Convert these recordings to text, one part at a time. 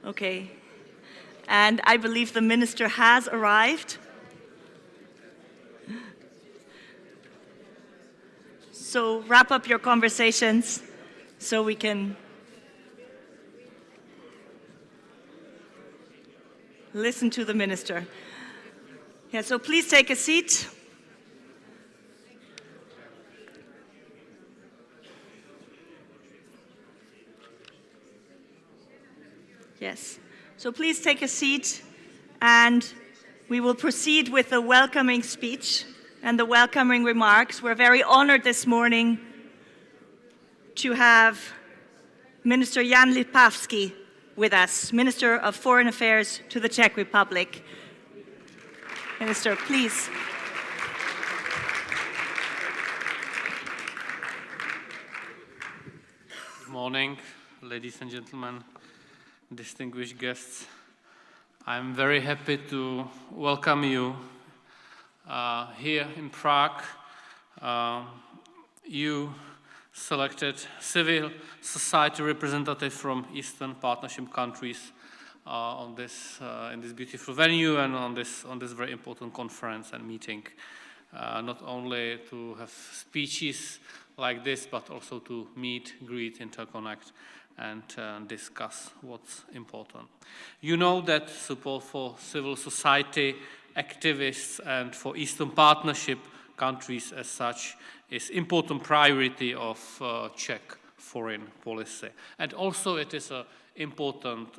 Okay. And I believe the minister has arrived. So wrap up your conversations so we can listen to the minister. Yeah, so please take a seat. Yes. So please take a seat, and we will proceed with the welcoming speech and the welcoming remarks. We're very honored this morning to have Minister Jan Lipavsky with us, Minister of Foreign Affairs to the Czech Republic. Minister, please. Good morning, ladies and gentlemen, distinguished guests. I'm very happy to welcome you here in Prague. You selected civil society representative from Eastern Partnership countries in this beautiful venue and on this very important conference and meeting. Not only to have speeches like this, but also to meet, greet, interconnect, and discuss what's important. You know that support for civil society activists and for Eastern Partnership countries as such is important priority of Czech foreign policy. And also it is an important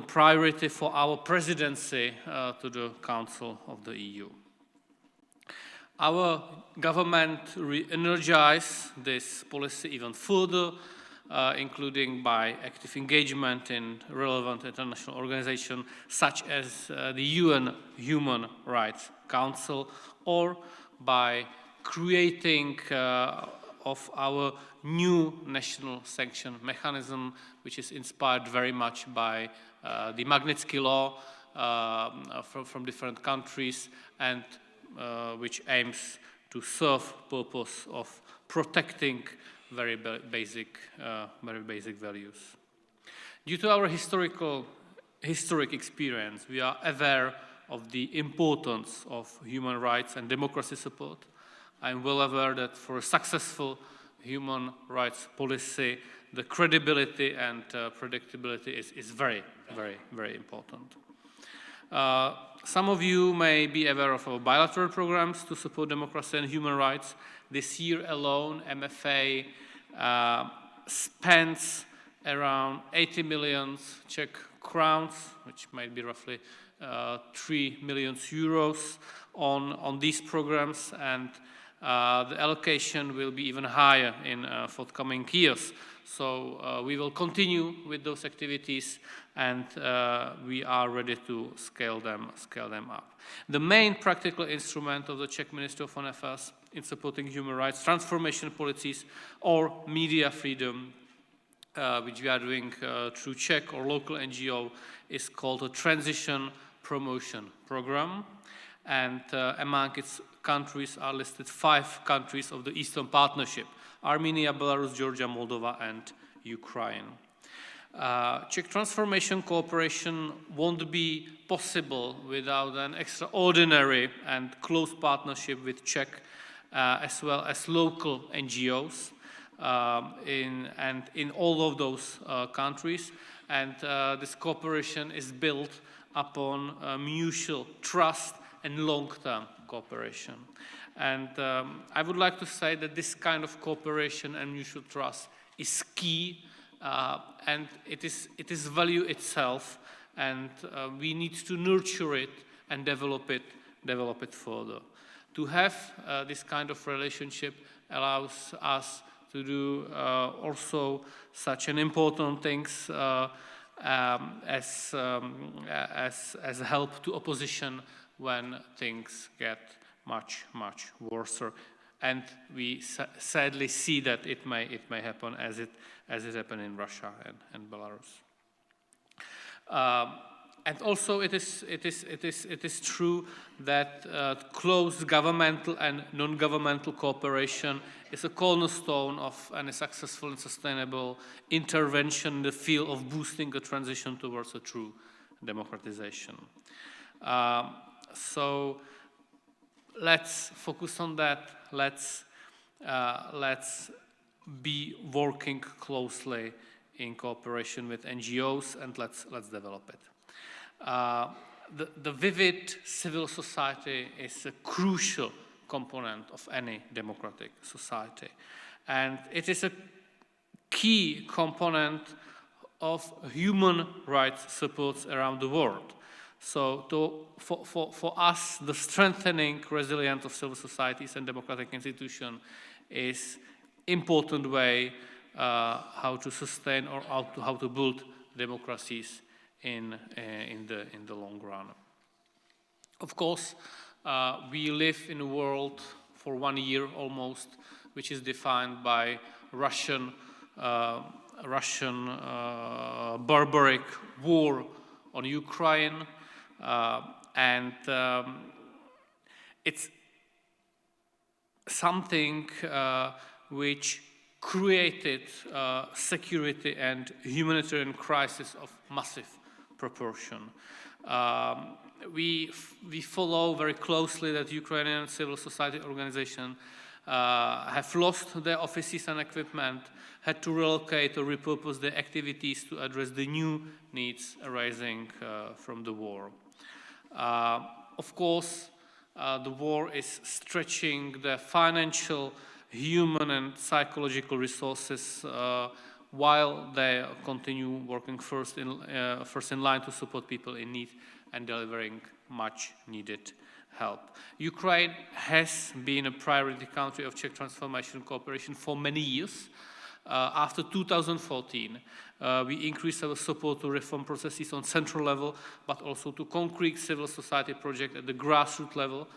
priority for our presidency to the Council of the EU. Our government re-energized this policy even further, including by active engagement in relevant international organizations such as the UN Human Rights Council, or by creating of our new national sanction mechanism, which is inspired very much by the Magnitsky Law from different countries, and which aims to serve purpose of protecting very basic values. Due to our historic experience, we are aware of the importance of human rights and democracy support. I am well aware that for a successful human rights policy, the credibility and predictability is very, very, very important. Some of you may be aware of our bilateral programs to support democracy and human rights. This year alone, MFA spends around 80 million Czech crowns, which might be roughly 3 million euros on these programs, and the allocation will be even higher in forthcoming years. So we will continue with those activities, and we are ready to scale them up. The main practical instrument of the Czech Ministry of Foreign Affairs in supporting human rights transformation policies or media freedom, which we are doing through Czech or local NGO, is called a Transition Promotion Program. And among its countries are listed 5 countries of the Eastern Partnership: Armenia, Belarus, Georgia, Moldova, and Ukraine. Czech transformation cooperation won't be possible without an extraordinary and close partnership with Czech as well as local NGOs in all of those countries. And this cooperation is built upon mutual trust and long-term cooperation. And I would like to say that this kind of cooperation and mutual trust is key, and it is value itself, and we need to nurture it and develop it further. To have this kind of relationship allows us to do also such an important things as help to opposition when things get much worse, and we sadly see that it may happen as it happened in Russia and Belarus. And also it is true that close governmental and non-governmental cooperation is a cornerstone of any successful and sustainable intervention in the field of boosting a transition towards a true democratization. So let's focus on that. Let's be working closely in cooperation with NGOs, and let's develop it. The vivid civil society is a crucial component of any democratic society, and it is a key component of human rights supports around the world. So for us, the strengthening resilience of civil societies and democratic institutions is important way how to sustain or how to build democracies in the long run. Of course, we live in a world for 1 year almost, which is defined by Russian barbaric war on Ukraine, and it's something which created security and humanitarian crisis of massive proportion. We follow very closely that Ukrainian civil society organizations have lost their offices and equipment, had to relocate or repurpose their activities to address the new needs arising from the war. Of course, the war is stretching the financial, human and psychological resources while they continue working first in line to support people in need and delivering much needed help. Ukraine has been a priority country of Czech transformation cooperation for many years. After 2014, we increased our support to reform processes on central level, but also to concrete civil society projects at the grassroots level.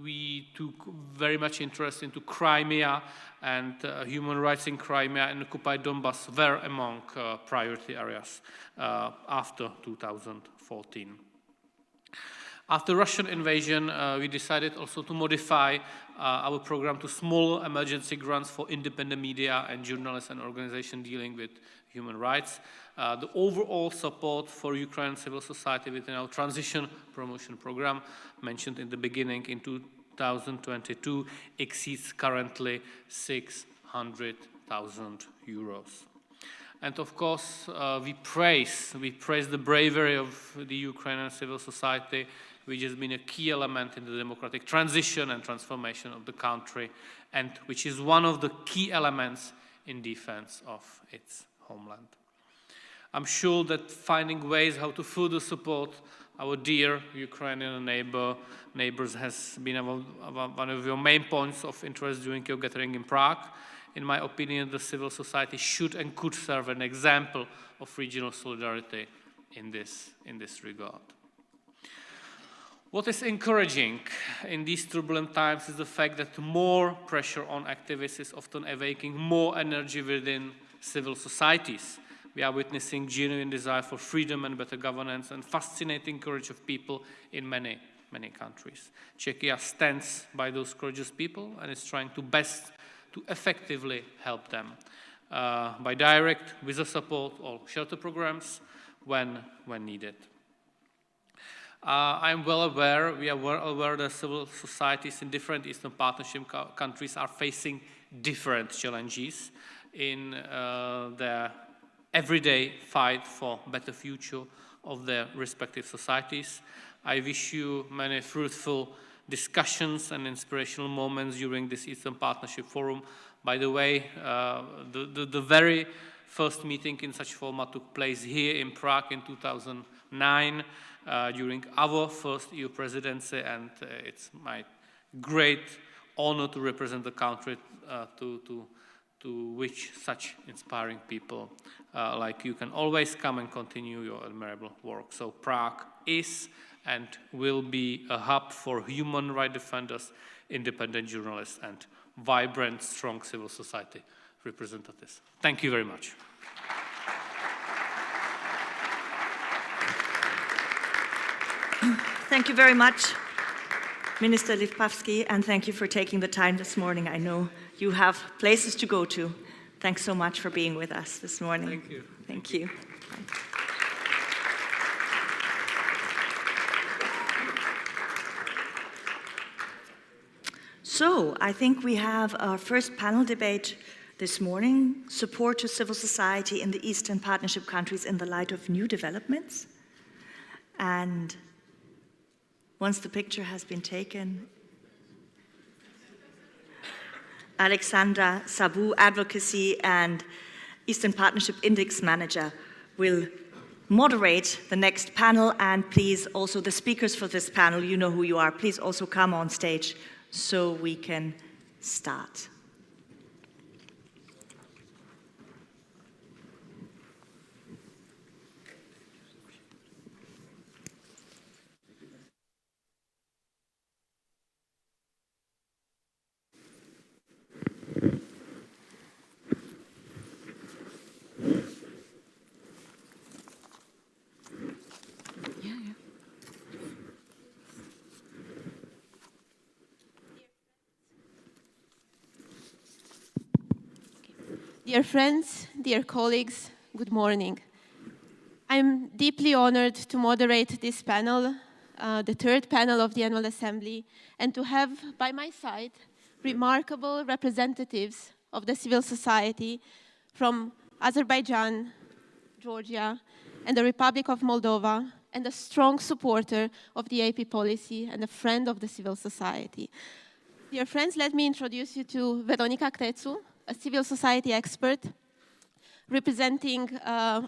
We took very much interest into Crimea, and human rights in Crimea and occupied Donbass were among priority areas after 2014. After Russian invasion, we decided also to modify our program to small emergency grants for independent media and journalists and organizations dealing with human rights. The overall support for Ukrainian civil society within our transition promotion program, mentioned in the beginning in 2022, exceeds currently 600,000 euros. And of course, we praise the bravery of the Ukrainian civil society, which has been a key element in the democratic transition and transformation of the country, and which is one of the key elements in defense of its homeland. I'm sure that finding ways how to further support our dear Ukrainian neighbors has been one of your main points of interest during your gathering in Prague. In my opinion, the civil society should and could serve an example of regional solidarity in this regard. What is encouraging in these turbulent times is the fact that more pressure on activists is often awakening more energy within civil societies. We are witnessing genuine desire for freedom and better governance and fascinating courage of people in many countries. Czechia stands by those courageous people and is trying to effectively help them by direct visa support or shelter programs when needed. We are well aware that civil societies in different Eastern Partnership countries are facing different challenges in their everyday fight for better future of their respective societies. I wish you many fruitful discussions and inspirational moments during this Eastern Partnership Forum. By the way, the very first meeting in such format took place here in Prague in 2009 during our first EU presidency, and it's my great honor to represent the country to which such inspiring people like you can always come and continue your admirable work. So Prague is and will be a hub for human rights defenders, independent journalists, and vibrant, strong civil society representatives. Thank you very much. Thank you very much, Minister Lipavsky, and thank you for taking the time this morning. I know you have places to go to. Thanks so much for being with us this morning. Thank you. Thank you. So, I think we have our first panel debate this morning, support to civil society in the Eastern Partnership countries in the light of new developments. And once the picture has been taken, Alexandra Sabu, Advocacy and Eastern Partnership Index Manager, will moderate the next panel. And please, also the speakers for this panel, you know who you are, please also come on stage so we can start. Dear friends, dear colleagues, good morning. I'm deeply honored to moderate this panel, the third panel of the Annual Assembly, and to have by my side remarkable representatives of the civil society from Azerbaijan, Georgia, and the Republic of Moldova, and a strong supporter of the EaP policy and a friend of the civil society. Dear friends, let me introduce you to Veronica Crețu, a civil society expert representing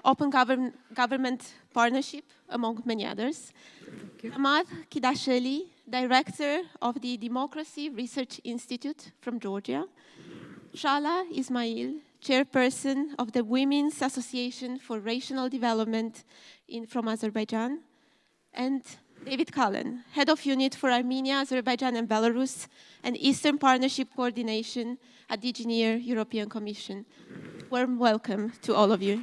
open government partnership, among many others. Amar Kidasheli, director of the Democracy Research Institute from Georgia. Shala Ismail, chairperson of the Women's Association for Racial Development from Azerbaijan. And David Cullen, head of unit for Armenia, Azerbaijan, and Belarus, and Eastern Partnership Coordination at DG NEAR European Commission. Warm welcome to all of you.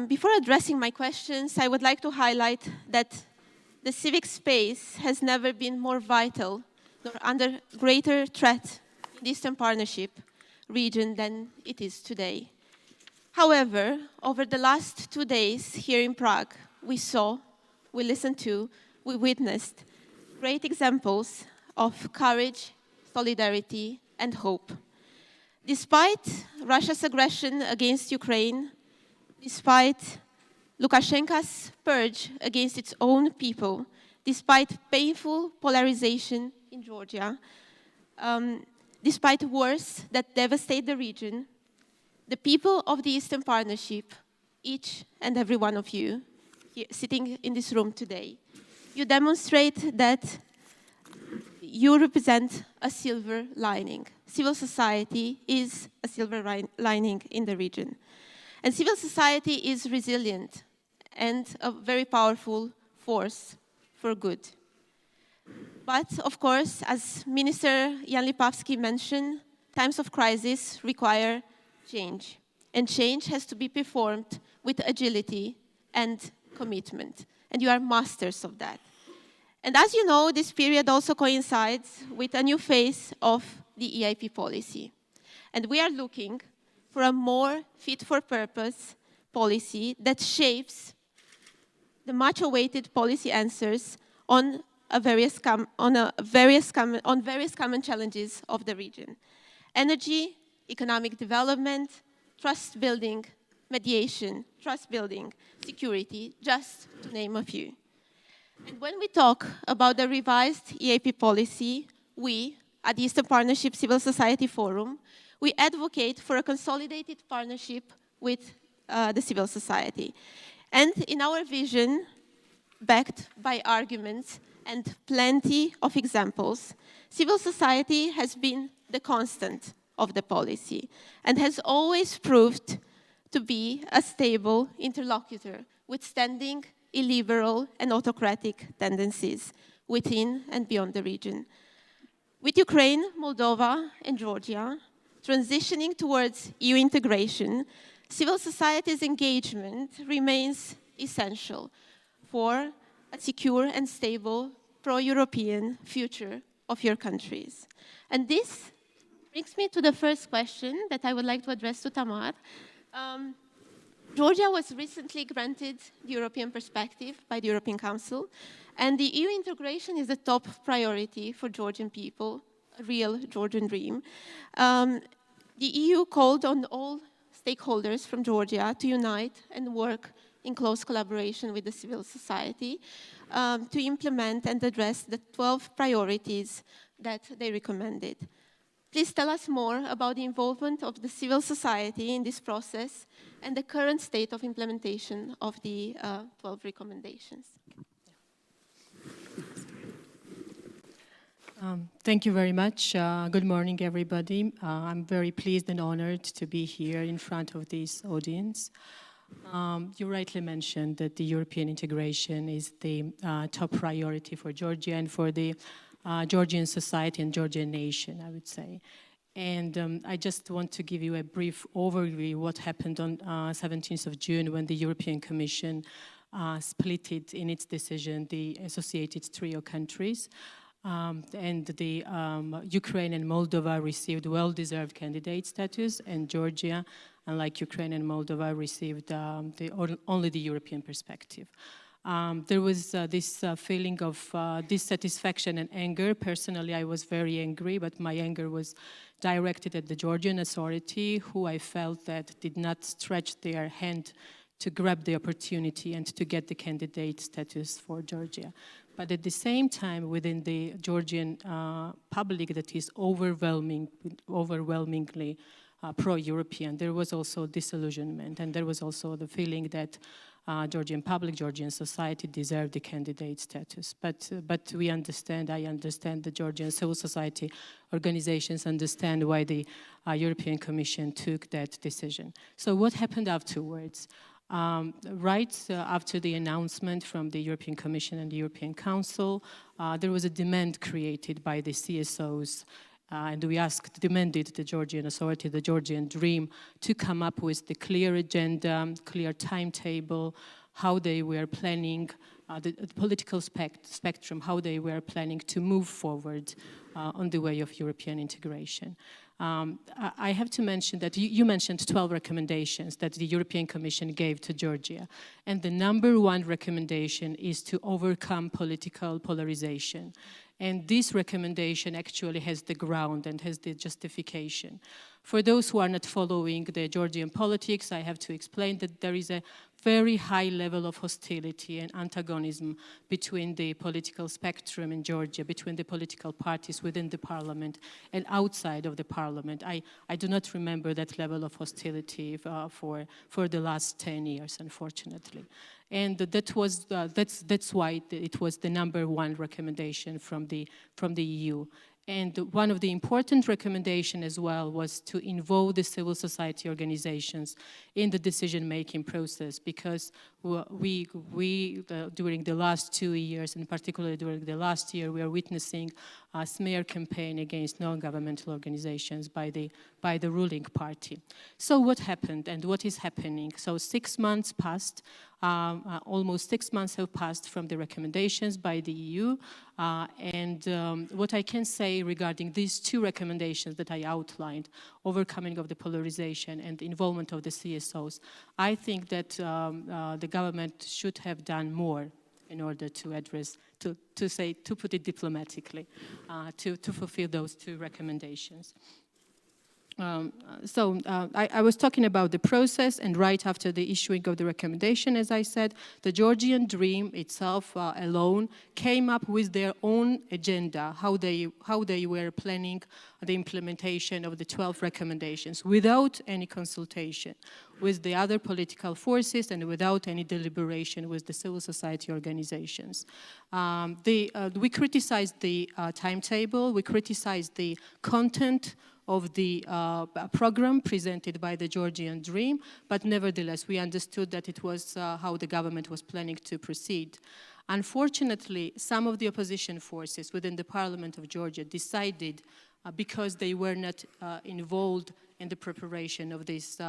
Before addressing my questions, I would like to highlight that the civic space has never been more vital nor under greater threat in the Eastern Partnership region than it is today. However, over the last 2 days here in Prague, we saw, we listened to, we witnessed great examples of courage, solidarity, and hope. Despite Russia's aggression against Ukraine, despite Lukashenko's purge against its own people, despite painful polarization in Georgia, despite wars that devastate the region, the people of the Eastern Partnership, each and every one of you here, sitting in this room today, you demonstrate that you represent a silver lining. Civil society is a silver lining in the region. And civil society is resilient and a very powerful force for good. But, of course, as Minister Jan Lipavsky mentioned, times of crisis require change. And change has to be performed with agility and commitment. And you are masters of that. And as you know, this period also coincides with a new phase of the EaP policy. And we are looking for a more fit-for-purpose policy that shapes the much-awaited policy answers on various common challenges of the region. Energy, economic development, trust building, mediation, trust building, security, just to name a few. And when we talk about the revised EaP policy, we, at the Eastern Partnership Civil Society Forum, we advocate for a consolidated partnership with the civil society. And in our vision, backed by arguments and plenty of examples, civil society has been the constant of the policy and has always proved to be a stable interlocutor, withstanding illiberal and autocratic tendencies within and beyond the region. With Ukraine, Moldova, and Georgia transitioning towards EU integration, civil society's engagement remains essential for a secure and stable pro-European future of your countries. And this brings me to the first question that I would like to address to Tamar. Georgia was recently granted the European perspective by the European Council, and the EU integration is a top priority for Georgian people, a real Georgian dream. The EU called on all stakeholders from Georgia to unite and work in close collaboration with the civil society to implement and address the 12 priorities that they recommended. Please tell us more about the involvement of the civil society in this process and the current state of implementation of the 12 recommendations. Thank you very much. Good morning, everybody. I'm very pleased and honored to be here in front of this audience. You rightly mentioned that the European integration is the top priority for Georgia and for the Georgian society and Georgian nation, I would say. And I just want to give you a brief overview of what happened on 17th of June when the European Commission split it in its decision, the associated trio countries. And the Ukraine and Moldova received well-deserved candidate status, and Georgia, unlike Ukraine and Moldova, received only the European perspective. There was this feeling of dissatisfaction and anger. Personally, I was very angry, but my anger was directed at the Georgian authority, who I felt that did not stretch their hand to grab the opportunity and to get the candidate status for Georgia. But at the same time, within the Georgian public that is overwhelmingly pro-European, there was also disillusionment, and there was also the feeling that Georgian public, Georgian society deserved the candidate status. But we understand, I understand the Georgian civil society organizations understand why the European Commission took that decision. So what happened afterwards? Right after the announcement from the European Commission and the European Council, there was a demand created by the CSOs, and we demanded the Georgian authority, the Georgian dream, to come up with the clear agenda, clear timetable, how they were planning, the political spectrum, how they were planning to move forward on the way of European integration. I have to mention that you mentioned 12 recommendations that the European Commission gave to Georgia. And the number one recommendation is to overcome political polarization. And this recommendation actually has the ground and has the justification. For those who are not following the Georgian politics, I have to explain that there is a very high level of hostility and antagonism between the political spectrum in Georgia, between the political parties within the parliament and outside of the parliament. I do not remember that level of hostility for the last 10 years, unfortunately. And that's why it was the number one recommendation from the EU. And one of the important recommendations as well was to involve the civil society organizations in the decision-making process, because we during the last 2 years, and particularly during the last year, we are witnessing a smear campaign against non-governmental organizations by the ruling party. So what happened and what is happening? So 6 months passed. Almost 6 months have passed from the recommendations by the EU, and what I can say regarding these two recommendations that I outlined, overcoming of the polarization and the involvement of the CSOs, I think that the government should have done more in order to address, to put it diplomatically, to fulfill those two recommendations. I was talking about the process, and right after the issuing of the recommendation, as I said, the Georgian dream itself alone came up with their own agenda, how they were planning the implementation of the 12 recommendations without any consultation with the other political forces and without any deliberation with the civil society organizations. We criticized the timetable, we criticized the content of the program presented by the Georgian Dream, but nevertheless, we understood that it was how the government was planning to proceed. Unfortunately, some of the opposition forces within the parliament of Georgia decided, because they were not involved in the preparation of this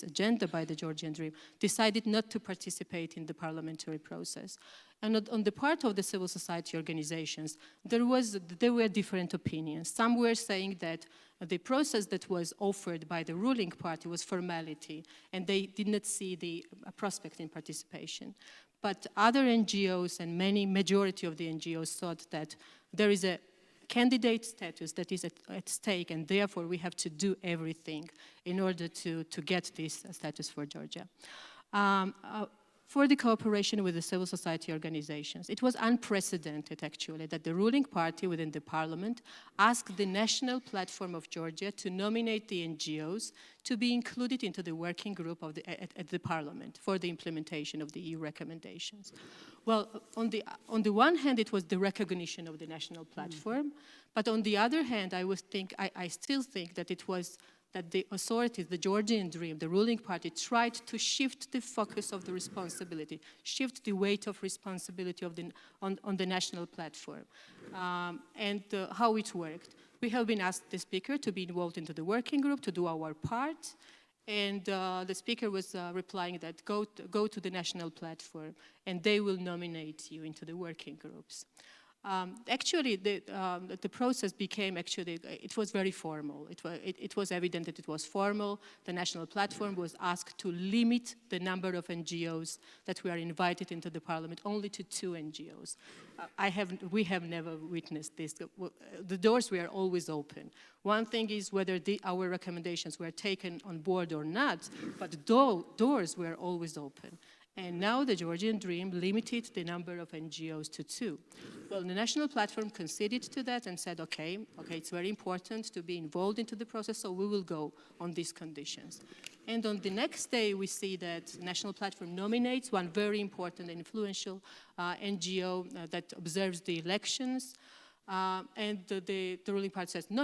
agenda by the Georgian Dream, decided not to participate in the parliamentary process. And on the part of the civil society organizations, there were different opinions. Some were saying that the process that was offered by the ruling party was formality, and they did not see the prospect in participation. But other NGOs and majority of the NGOs thought that there is a candidate status that is at stake, and therefore we have to do everything in order to get this status for Georgia. For the cooperation with the civil society organizations, it was unprecedented, actually, that the ruling party within the parliament asked the National Platform of Georgia to nominate the NGOs to be included into the working group of at the parliament for the implementation of the EU recommendations. Well, on the one hand, it was the recognition of the National Platform, but on the other hand, I still think that it was that the authorities, the Georgian Dream, the ruling party, tried to shift the focus of the responsibility, shift the weight of responsibility on the national platform. And how it worked. We have been asked the speaker to be involved into the working group, to do our part, and the speaker was replying that go to the national platform and they will nominate you into the working groups. Actually, the process became it was very formal. It was evident that it was formal. The national platform was asked to limit the number of NGOs that were invited into the parliament only to 2 NGOs. We have never witnessed this. The doors were always open. One thing is whether our recommendations were taken on board or not, but doors were always open. And now the Georgian Dream limited the number of NGOs to 2. Well, the national platform conceded to that and said, okay, it's very important to be involved into the process, so we will go on these conditions. And on the next day, we see that the national platform nominates one very important and influential NGO that observes the elections. And the ruling party says, no,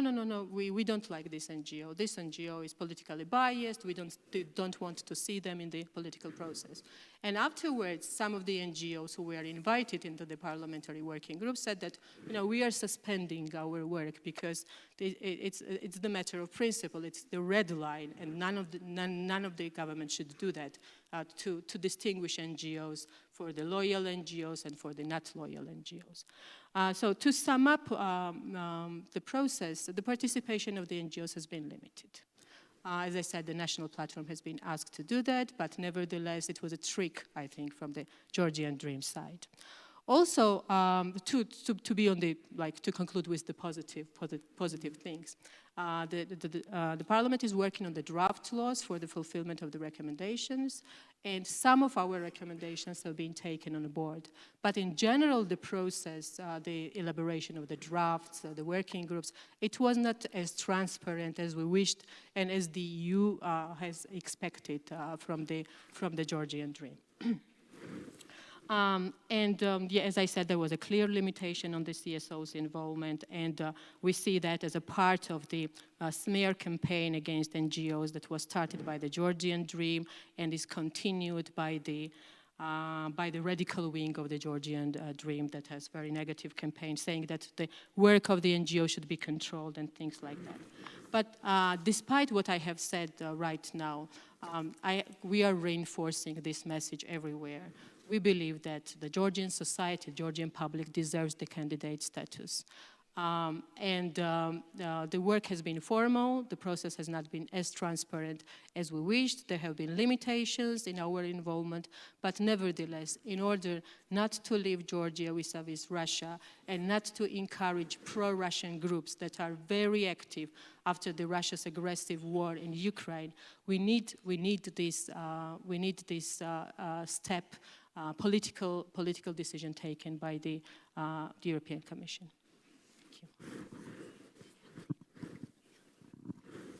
we don't like this NGO. This NGO is politically biased. We don't want to see them in the political process. And afterwards, some of the NGOs who were invited into the parliamentary working group said that, we are suspending our work because it's the matter of principle. It's the red line, and none of the government should do that to distinguish NGOs for the loyal NGOs and for the not loyal NGOs. So to sum up the process, the participation of the NGOs has been limited. As I said, the national platform has been asked to do that, but nevertheless, it was a trick, I think, from the Georgian Dream side. Also, to be on the, to conclude with the positive things, the Parliament is working on the draft laws for the fulfillment of the recommendations, and some of our recommendations have been taken on board. But in general, the process, the elaboration of the drafts, the working groups, it was not as transparent as we wished and as the EU has expected from the Georgian Dream. As I said, there was a clear limitation on the CSO's involvement, and we see that as a part of the smear campaign against NGOs that was started by the Georgian Dream and is continued by the radical wing of the Georgian Dream that has very negative campaign saying that the work of the NGO should be controlled and things like that. But despite what I have said right now, we are reinforcing this message everywhere. We believe that the Georgian society, Georgian public deserves the candidate status. The work has been formal, the process has not been as transparent as we wished, there have been limitations in our involvement, but nevertheless, in order not to leave Georgia vis-a-vis Russia and not to encourage pro-Russian groups that are very active after Russia's aggressive war in Ukraine, we need this step, political decision taken by the European Commission.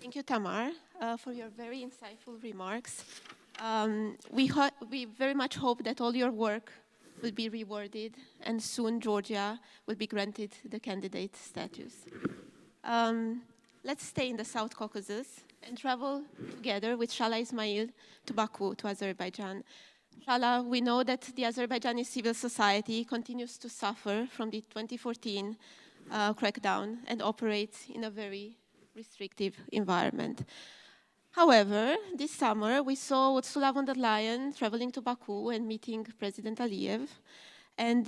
Thank you, Tamar, for your very insightful remarks. We very much hope that all your work will be rewarded and soon Georgia will be granted the candidate status. Let's stay in the South Caucasus and travel together with Shala Ismail to Baku, to Azerbaijan. Shala, we know that the Azerbaijani civil society continues to suffer from the 2014 crackdown and operates in a very restrictive environment. However, this summer we saw Ursula von der Leyen traveling to Baku and meeting President Aliyev, and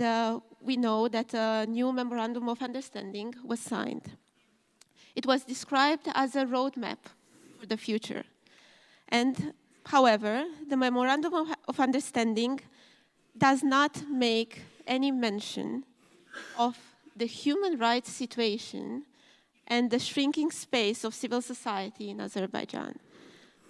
we know that a new memorandum of understanding was signed. It was described as a roadmap for the future. And however, the memorandum of understanding does not make any mention of the human rights situation and the shrinking space of civil society in Azerbaijan.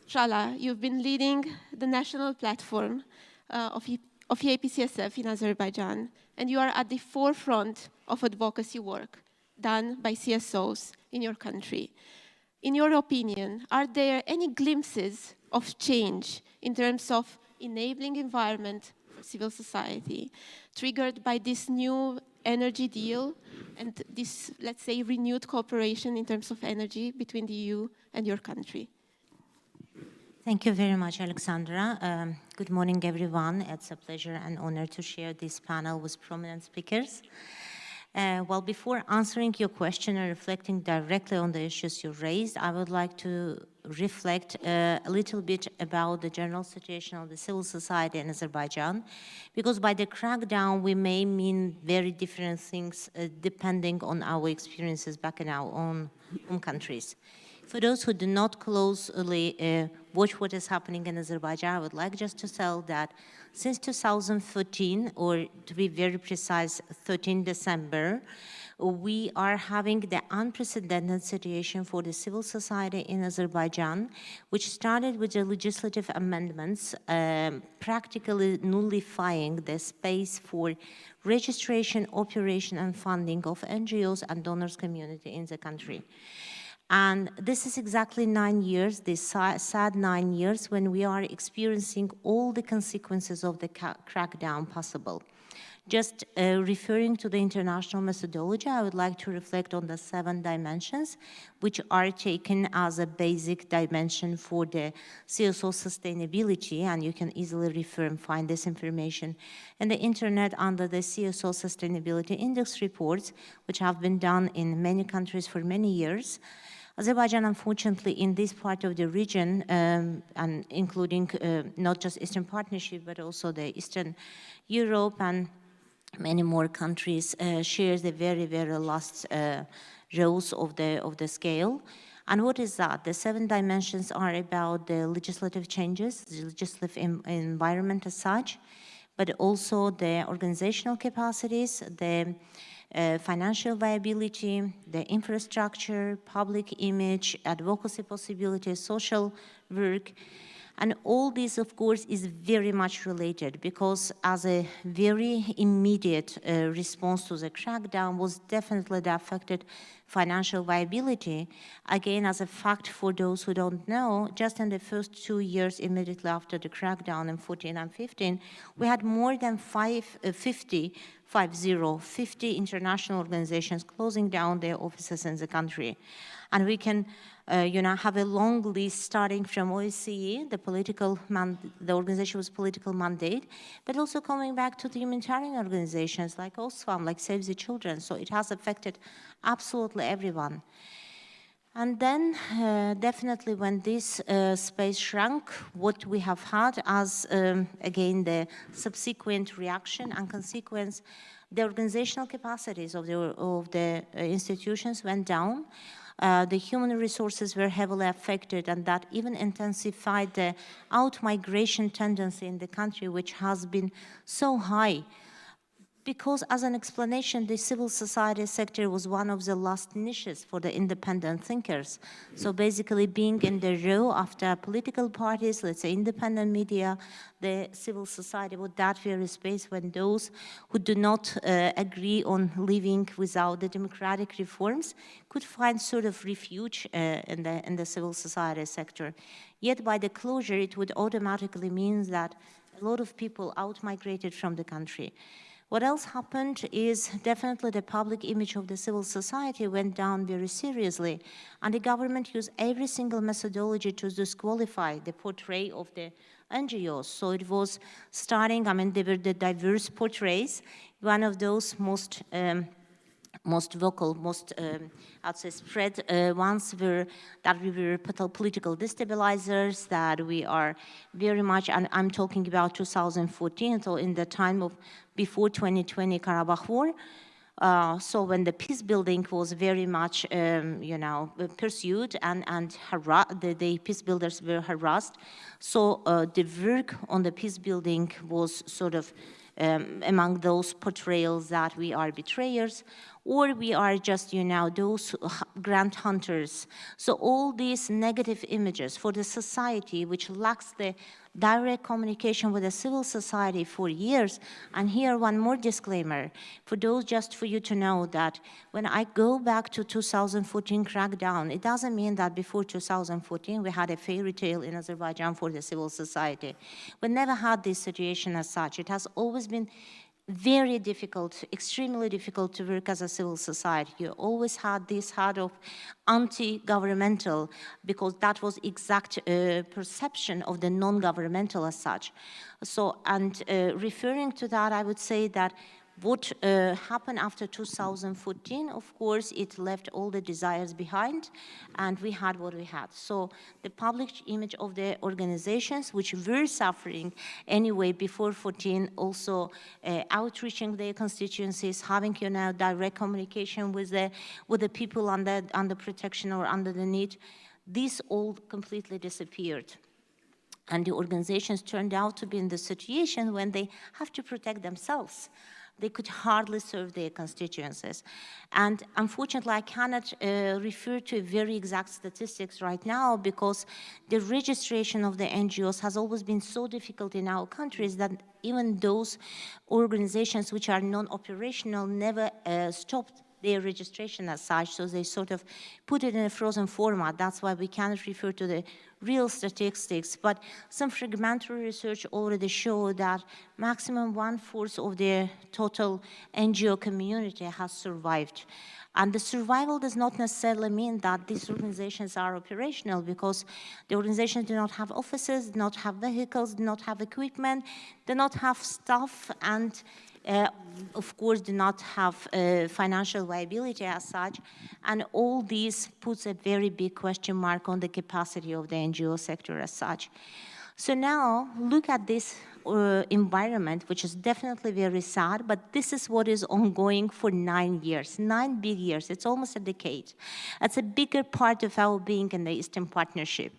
Shala, you've been leading the national platform of EaP CSOs in Azerbaijan, and you are at the forefront of advocacy work done by CSOs in your country. In your opinion, are there any glimpses of change in terms of enabling environment for civil society triggered by this new energy deal and this, let's say, renewed cooperation in terms of energy between the EU and your country? Thank you very much, Alexandra. Good morning, everyone. It's a pleasure and honor to share this panel with prominent speakers. Well, before answering your question and reflecting directly on the issues you raised, I would like to reflect a little bit about the general situation of the civil society in Azerbaijan, because by the crackdown, we may mean very different things depending on our experiences back in our own home countries. For those who do not closely watch what is happening in Azerbaijan, I would like just to tell that since 2013, or to be very precise, 13 December, we are having the unprecedented situation for the civil society in Azerbaijan, which started with the legislative amendments, practically nullifying the space for registration, operation, and funding of NGOs and donors community in the country. And this is exactly 9 years, this sad 9 years, when we are experiencing all the consequences of the crackdown possible. Just referring to the international methodology, I would like to reflect on the 7 dimensions, which are taken as a basic dimension for the CSO sustainability, and you can easily refer and find this information in the internet under the CSO Sustainability Index reports, which have been done in many countries for many years. Azerbaijan, unfortunately, in this part of the region, and including not just Eastern Partnership, but also the Eastern Europe and many more countries, shares the very, very last rows of the scale. And what is that? The 7 dimensions are about the legislative changes, the legislative environment as such, but also the organizational capacities, the financial viability, the infrastructure, public image, advocacy possibilities, social work. And all this, of course, is very much related because as a very immediate response to the crackdown was definitely the affected financial viability. Again, as a fact for those who don't know, just in the first 2 years immediately after the crackdown in 14 and 15, we had more than 50 international organizations closing down their offices in the country. And we can have a long list starting from OSCE, the organization with political mandate, but also coming back to the humanitarian organizations like Oxfam, like Save the Children. So it has affected absolutely everyone. And then definitely when this space shrunk, what we have had as, again, the subsequent reaction and consequence, the organizational capacities of the institutions went down. The human resources were heavily affected, and that even intensified the out-migration tendency in the country, which has been so high. Because as an explanation, the civil society sector was one of the last niches for the independent thinkers. So basically being in the row after political parties, let's say independent media, the civil society was that very space when those who do not agree on living without the democratic reforms could find sort of refuge in the civil society sector. Yet by the closure, it would automatically mean that a lot of people out-migrated from the country. What else happened is definitely the public image of the civil society went down very seriously, and the government used every single methodology to disqualify the portray of the NGOs. So it was starting, there were the diverse portrays. One of those most most vocal, most, I'd say, spread ones were that we were political destabilizers, that we are very much, and I'm talking about 2014, so in the time of before 2020 Karabakh War. So when the peace building was very much, pursued and the peace builders were harassed. So the work on the peace building was sort of among those portrayals that we are betrayers, or we are just, those grant hunters. So all these negative images for the society, which lacks the direct communication with the civil society for years. And here one more disclaimer, for those, just for you to know that when I go back to 2014 crackdown, it doesn't mean that before 2014 we had a fairy tale in Azerbaijan for the civil society. We never had this situation as such. It has always been very difficult, extremely difficult to work as a civil society. You always had this heart of anti-governmental, because that was exact perception of the non-governmental as such. So, and referring to that, I would say that what happened after 2014, of course, it left all the desires behind, and we had what we had. So the public image of the organizations, which were suffering anyway before 14, also outreaching their constituencies, having direct communication with the people under protection or under the need, these all completely disappeared. And the organizations turned out to be in the situation when they have to protect themselves. They could hardly serve their constituencies. And unfortunately, I cannot refer to very exact statistics right now, because the registration of the NGOs has always been so difficult in our countries that even those organizations which are non-operational never stopped their registration as such, so they sort of put it in a frozen format. That's why we cannot refer to the real statistics, but some fragmentary research already show that maximum 1/4 of the total NGO community has survived. And the survival does not necessarily mean that these organizations are operational, because the organizations do not have offices, do not have vehicles, do not have equipment, do not have staff, and of course, do not have financial viability as such, and all these puts a very big question mark on the capacity of the NGO sector as such. So now, look at this environment, which is definitely very sad, but this is what is ongoing for 9 years, 9 big years. It's almost a decade. That's a bigger part of our being in the Eastern Partnership,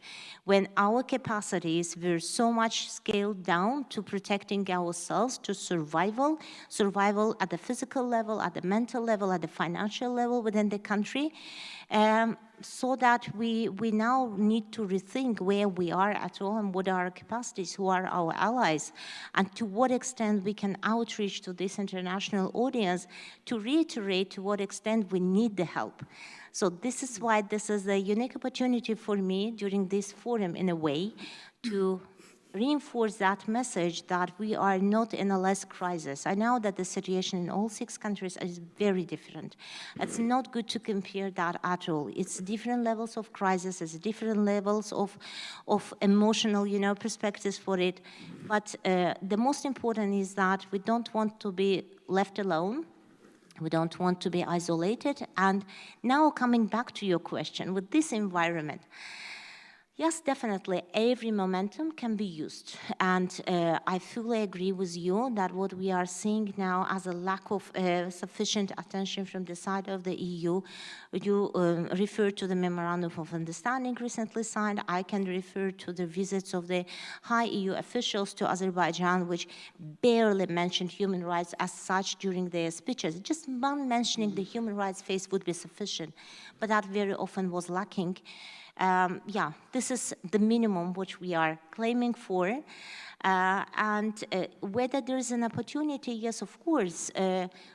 when our capacities were so much scaled down to protecting ourselves, to survival at the physical level, at the mental level, at the financial level within the country. So that we now need to rethink where we are at all and what are our capacities, who are our allies, and to what extent we can outreach to this international audience to reiterate to what extent we need the help. So this is why this is a unique opportunity for me during this forum, in a way, to reinforce that message that we are not in a less crisis. I know that the situation in all 6 countries is very different. It's not good to compare that at all. It's different levels of crisis, it's different levels of emotional, perspectives for it. But the most important is that we don't want to be left alone. We don't want to be isolated. And now coming back to your question, with this environment, yes, definitely, every momentum can be used. And I fully agree with you that what we are seeing now as a lack of sufficient attention from the side of the EU, you refer to the Memorandum of Understanding recently signed. I can refer to the visits of the high EU officials to Azerbaijan, which barely mentioned human rights as such during their speeches. Just mentioning the human rights phase would be sufficient, but that very often was lacking. Yeah, this is the minimum which we are claiming for. And whether there is an opportunity, yes, of course.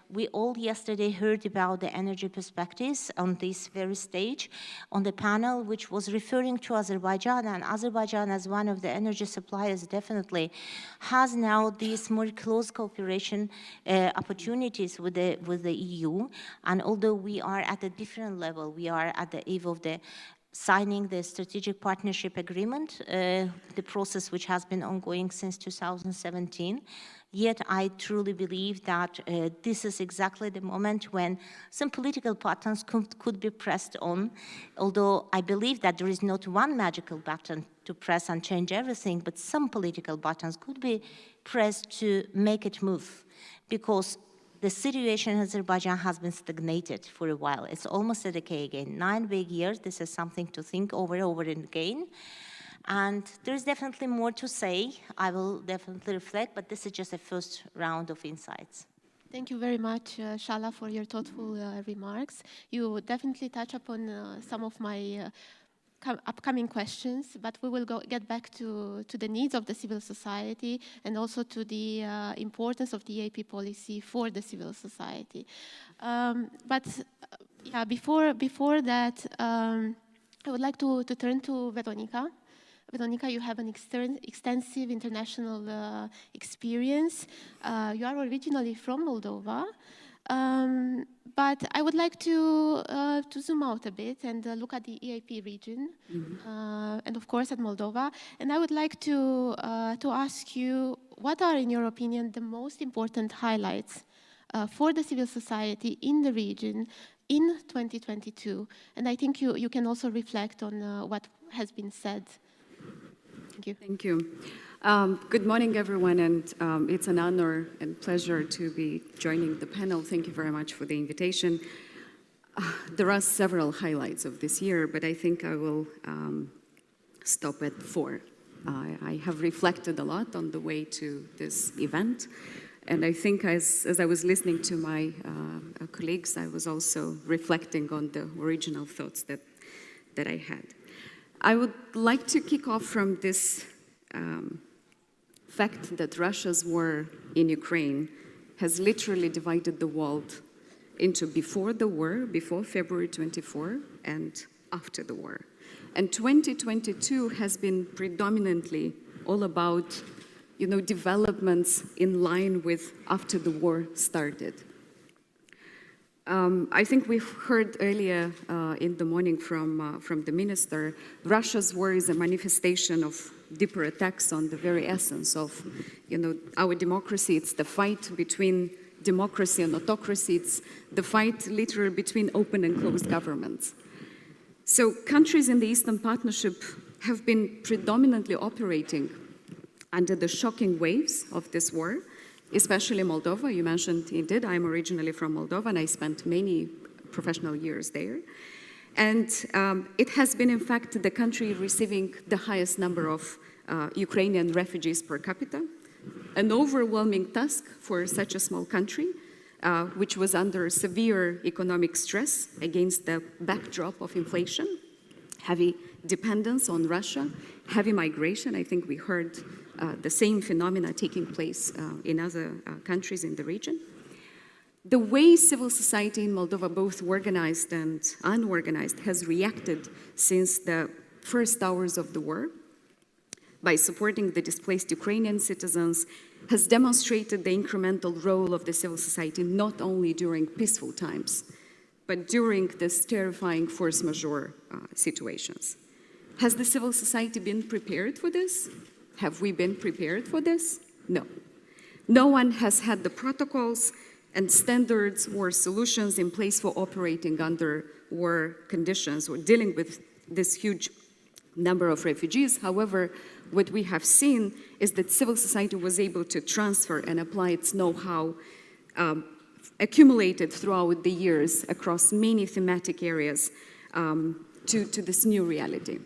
We all yesterday heard about the energy perspectives on this very stage, on the panel, which was referring to Azerbaijan. And Azerbaijan, as one of the energy suppliers, definitely has now these more close cooperation opportunities with the EU. And although we are at a different level, we are at the eve of the signing the strategic partnership agreement, the process which has been ongoing since 2017. Yet I truly believe that this is exactly the moment when some political buttons could be pressed on, although I believe that there is not one magical button to press and change everything, but some political buttons could be pressed to make it move, because the situation in Azerbaijan has been stagnated for a while. It's almost a decade again. 9 big years, this is something to think over and again. And there's definitely more to say. I will definitely reflect, but this is just a first round of insights. Thank you very much, Shala, for your thoughtful remarks. You definitely touch upon some of my upcoming questions, but we will get back to the needs of the civil society and also to the importance of the EaP policy for the civil society. Yeah, before that, I would like to turn to Veronika. Veronika, you have an extensive international experience. You are originally from Moldova. But I would like to zoom out a bit and look at the EaP region, and of course at Moldova. And I would like to ask you, what are, in your opinion, the most important highlights for the civil society in the region in 2022? And I think you can also reflect on what has been said. Thank you. Thank you. Good morning, everyone, and it's an honor and pleasure to be joining the panel. Thank you very much for the invitation. There are several highlights of this year, but I think I will stop at 4. I have reflected a lot on the way to this event, and I think as I was listening to my colleagues, I was also reflecting on the original thoughts that I had. I would like to kick off from this fact that Russia's war in Ukraine has literally divided the world into before the war, before February 24, and after the war. And 2022 has been predominantly all about, developments in line with after the war started. I think we've heard earlier in the morning from the minister, Russia's war is a manifestation of deeper attacks on the very essence of, our democracy. It's the fight between democracy and autocracy. It's the fight literally between open and closed governments. So countries in the Eastern Partnership have been predominantly operating under the shocking waves of this war, especially Moldova. You mentioned indeed, I'm originally from Moldova and I spent many professional years there. And it has been, in fact, the country receiving the highest number of Ukrainian refugees per capita, an overwhelming task for such a small country, which was under severe economic stress against the backdrop of inflation, heavy dependence on Russia, heavy migration. I think we heard the same phenomena taking place in other countries in the region. The way civil society in Moldova, both organized and unorganized, has reacted since the first hours of the war by supporting the displaced Ukrainian citizens has demonstrated the incremental role of the civil society not only during peaceful times, but during this terrifying force majeure situations. Has the civil society been prepared for this? Have we been prepared for this? No. No one has had the protocols and standards or solutions in place for operating under war conditions or dealing with this huge number of refugees. However, what we have seen is that civil society was able to transfer and apply its know-how accumulated throughout the years across many thematic areas to this new reality.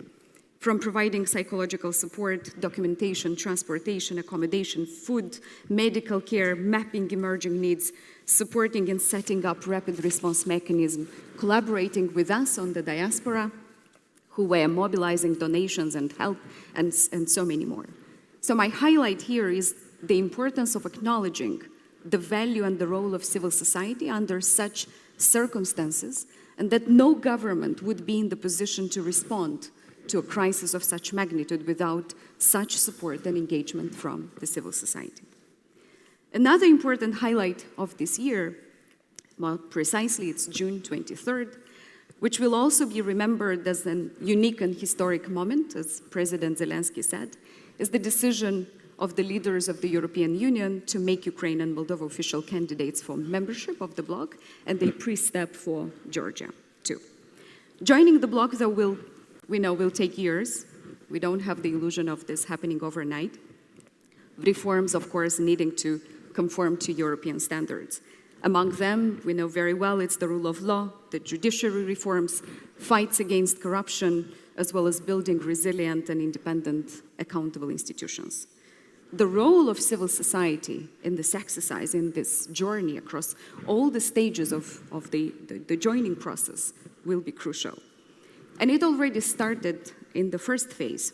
From providing psychological support, documentation, transportation, accommodation, food, medical care, mapping emerging needs, supporting and setting up rapid response mechanism, collaborating with us on the diaspora, who were mobilizing donations and help, and so many more. So my highlight here is the importance of acknowledging the value and the role of civil society under such circumstances, and that no government would be in the position to respond to a crisis of such magnitude without such support and engagement from the civil society. Another important highlight of this year, well, precisely it's June 23rd, which will also be remembered as a unique and historic moment, as President Zelensky said, is the decision of the leaders of the European Union to make Ukraine and Moldova official candidates for membership of the bloc, and a pre-step for Georgia, too. Joining the bloc, though, we know will take years. We don't have the illusion of this happening overnight. Reforms, of course, needing to conform to European standards. Among them, we know very well it's the rule of law, the judiciary reforms, fights against corruption, as well as building resilient and independent, accountable institutions. The role of civil society in this exercise, in this journey across all the stages of the joining process will be crucial. And it already started in the first phase,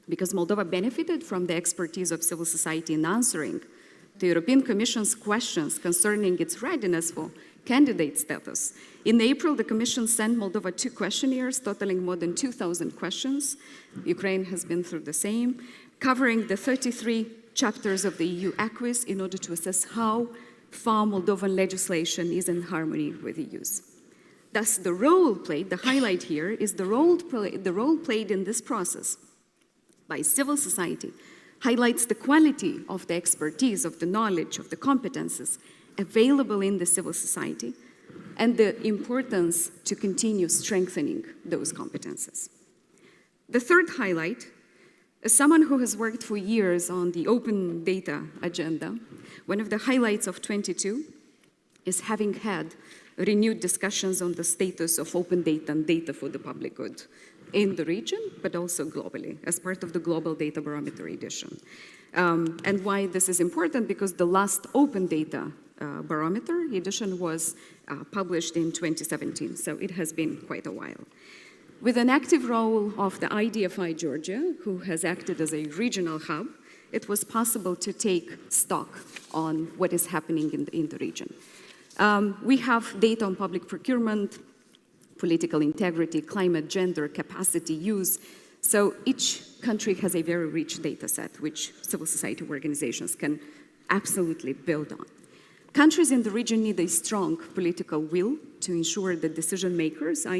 because Moldova benefited from the expertise of civil society in answering the European Commission's questions concerning its readiness for candidate status. In April, the Commission sent Moldova 2 questionnaires totaling more than 2,000 questions. Ukraine has been through the same, covering the 33 chapters of the EU acquis in order to assess how far Moldovan legislation is in harmony with the EU's. Thus, the role played, the highlight here, is the role played in this process by civil society highlights the quality of the expertise, of the knowledge, of the competences available in the civil society, and the importance to continue strengthening those competences. The third highlight, as someone who has worked for years on the open data agenda, one of the highlights of 22 is having had renewed discussions on the status of open data and data for the public good in the region, but also globally, as part of the Global Data Barometer edition. And why this is important, because the last open data barometer edition was published in 2017, so it has been quite a while. With an active role of the IDFI Georgia, who has acted as a regional hub, it was possible to take stock on what is happening in the region. We have data on public procurement, political integrity, climate, gender, capacity, use. So each country has a very rich data set, which civil society organizations can absolutely build on. Countries in the region need a strong political will to ensure that decision makers are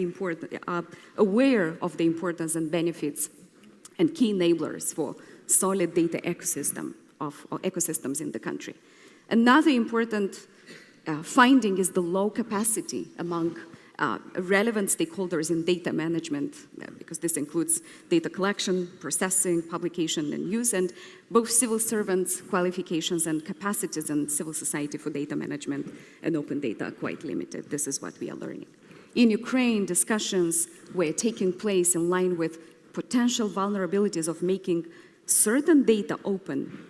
aware of the importance and benefits and key enablers for solid data ecosystems in the country. Another important finding is the low capacity among relevant stakeholders in data management, because this includes data collection, processing, publication, and use, and both civil servants' qualifications and capacities in civil society for data management and open data are quite limited. This is what we are learning. In Ukraine, discussions were taking place in line with potential vulnerabilities of making certain data open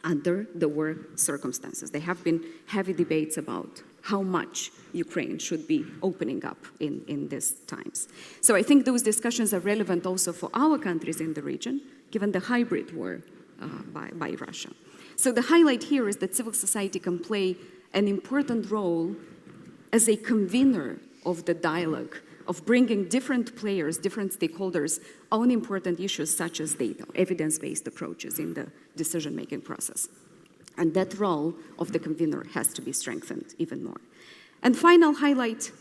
under the war circumstances. There have been heavy debates about how much Ukraine should be opening up in these times. So I think those discussions are relevant also for our countries in the region, given the hybrid war by Russia. So the highlight here is that civil society can play an important role as a convener of the dialogue, of bringing different players, different stakeholders on important issues such as data, evidence-based approaches in the decision-making process. And that role of the convener has to be strengthened even more. And final highlight,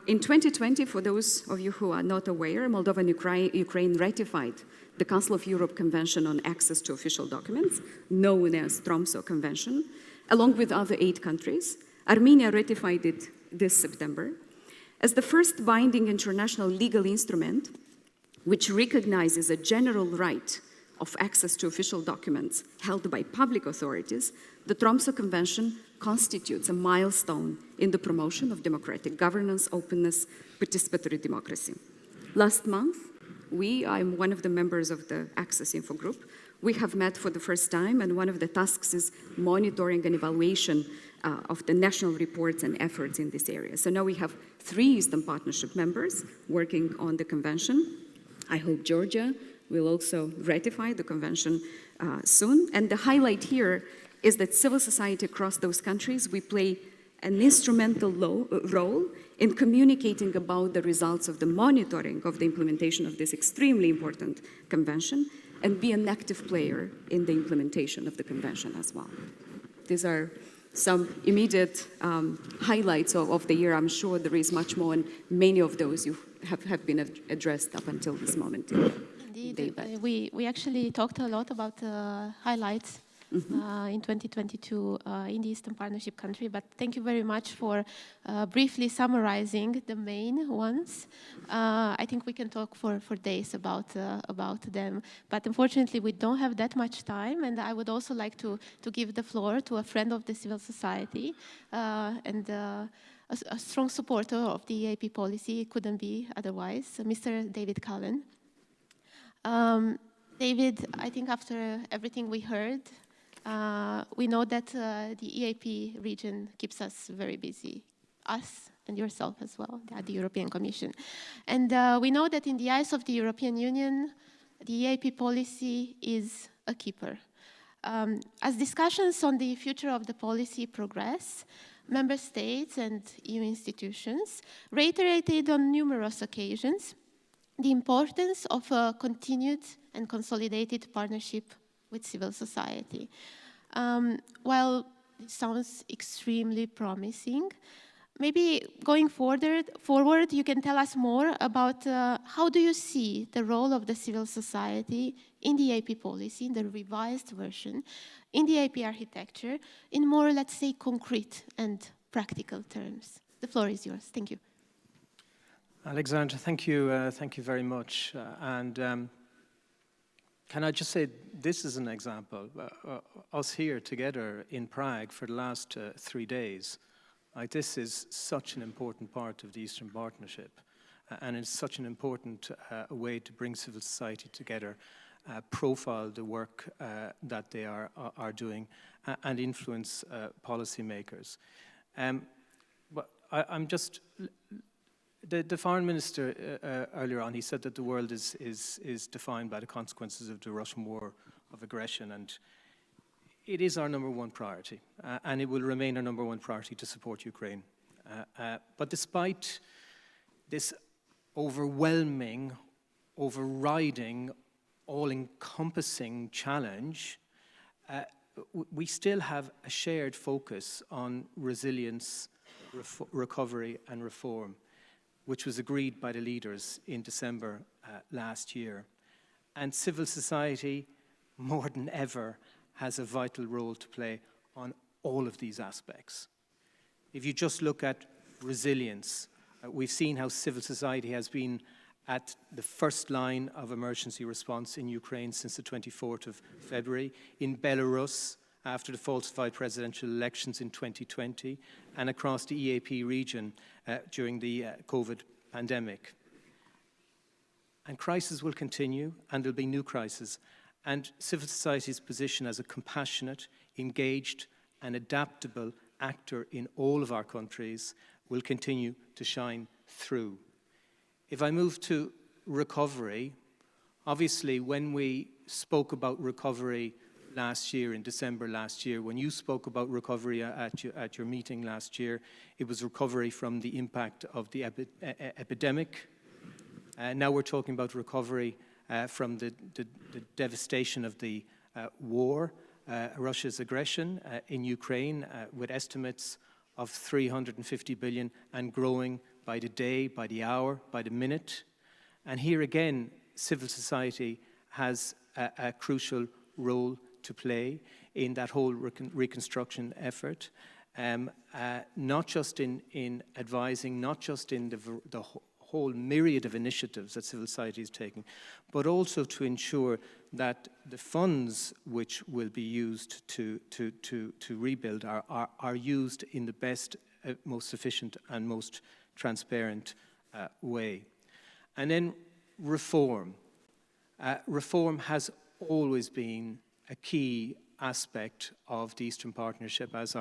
in 2020, for those of you who are not aware, Moldova and Ukraine ratified the Council of Europe Convention on Access to Official Documents, known as Tromsø Convention, along with other 8 countries. Armenia ratified it this September as the first binding international legal instrument which recognizes a general right of access to official documents held by public authorities. The Tromsø Convention constitutes a milestone in the promotion of democratic governance, openness, participatory democracy. Last month, I'm one of the members of the Access Info Group. We have met for the first time, and one of the tasks is monitoring and evaluation of the national reports and efforts in this area. So now we have 3 Eastern Partnership members working on the convention. I hope Georgia will also ratify the convention soon. And the highlight here is that civil society across those countries, we play an instrumental role in communicating about the results of the monitoring of the implementation of this extremely important convention, and be an active player in the implementation of the convention as well. These are some immediate highlights of the year. I'm sure there is much more, and many of those you have been addressed up until this moment. Indeed, we actually talked a lot about highlights in 2022 in the Eastern Partnership country, but thank you very much for briefly summarizing the main ones. I think we can talk for days about them, but unfortunately we don't have that much time, and I would also like to give the floor to a friend of the civil society and a strong supporter of the EaP policy. It couldn't be otherwise, Mr. David Cullen. David, I think after everything we heard, we know that the EaP region keeps us very busy, us and yourself as well, the European Commission. And we know that in the eyes of the European Union, the EaP policy is a keeper. As discussions on the future of the policy progress, member states and EU institutions reiterated on numerous occasions the importance of a continued and consolidated partnership with civil society. While it sounds extremely promising, maybe going forward, you can tell us more about how do you see the role of the civil society in the EaP policy, in the revised version, in the EaP architecture, in more, let's say, concrete and practical terms. The floor is yours. Thank you. Alexandra, thank you very much. Can I just say, this is an example. Us here together in Prague for the last 3 days, this is such an important part of the Eastern Partnership, and it's such an important way to bring civil society together, profile the work that they are doing, and influence policymakers. But I'm just... The foreign minister earlier on, he said that the world is defined by the consequences of the Russian war of aggression, and it is our #1 priority, and it will remain our #1 priority to support Ukraine. But despite this overwhelming, overriding, all-encompassing challenge, we still have a shared focus on resilience, recovery and reform, which was agreed by the leaders in December last year. And civil society, more than ever, has a vital role to play on all of these aspects. If you just look at resilience, we've seen how civil society has been at the first line of emergency response in Ukraine since the 24th of February, in Belarus after the falsified presidential elections in 2020, and across the EaP region during the COVID pandemic. And crises will continue, and there'll be new crises. And civil society's position as a compassionate, engaged, and adaptable actor in all of our countries will continue to shine through. If I move to recovery, obviously when we spoke about recovery last year, in December last year, when you spoke about recovery at your meeting last year, it was recovery from the impact of the epidemic. Now we're talking about recovery from the devastation of the war, Russia's aggression in Ukraine, with estimates of 350 billion and growing by the day, by the hour, by the minute. And here again, civil society has a crucial role to play in that whole reconstruction effort, not just in advising, not just in the whole myriad of initiatives that civil society is taking, but also to ensure that the funds which will be used to rebuild are used in the best, most efficient and most transparent way. And then reform. Reform has always been a key aspect of the Eastern Partnership, as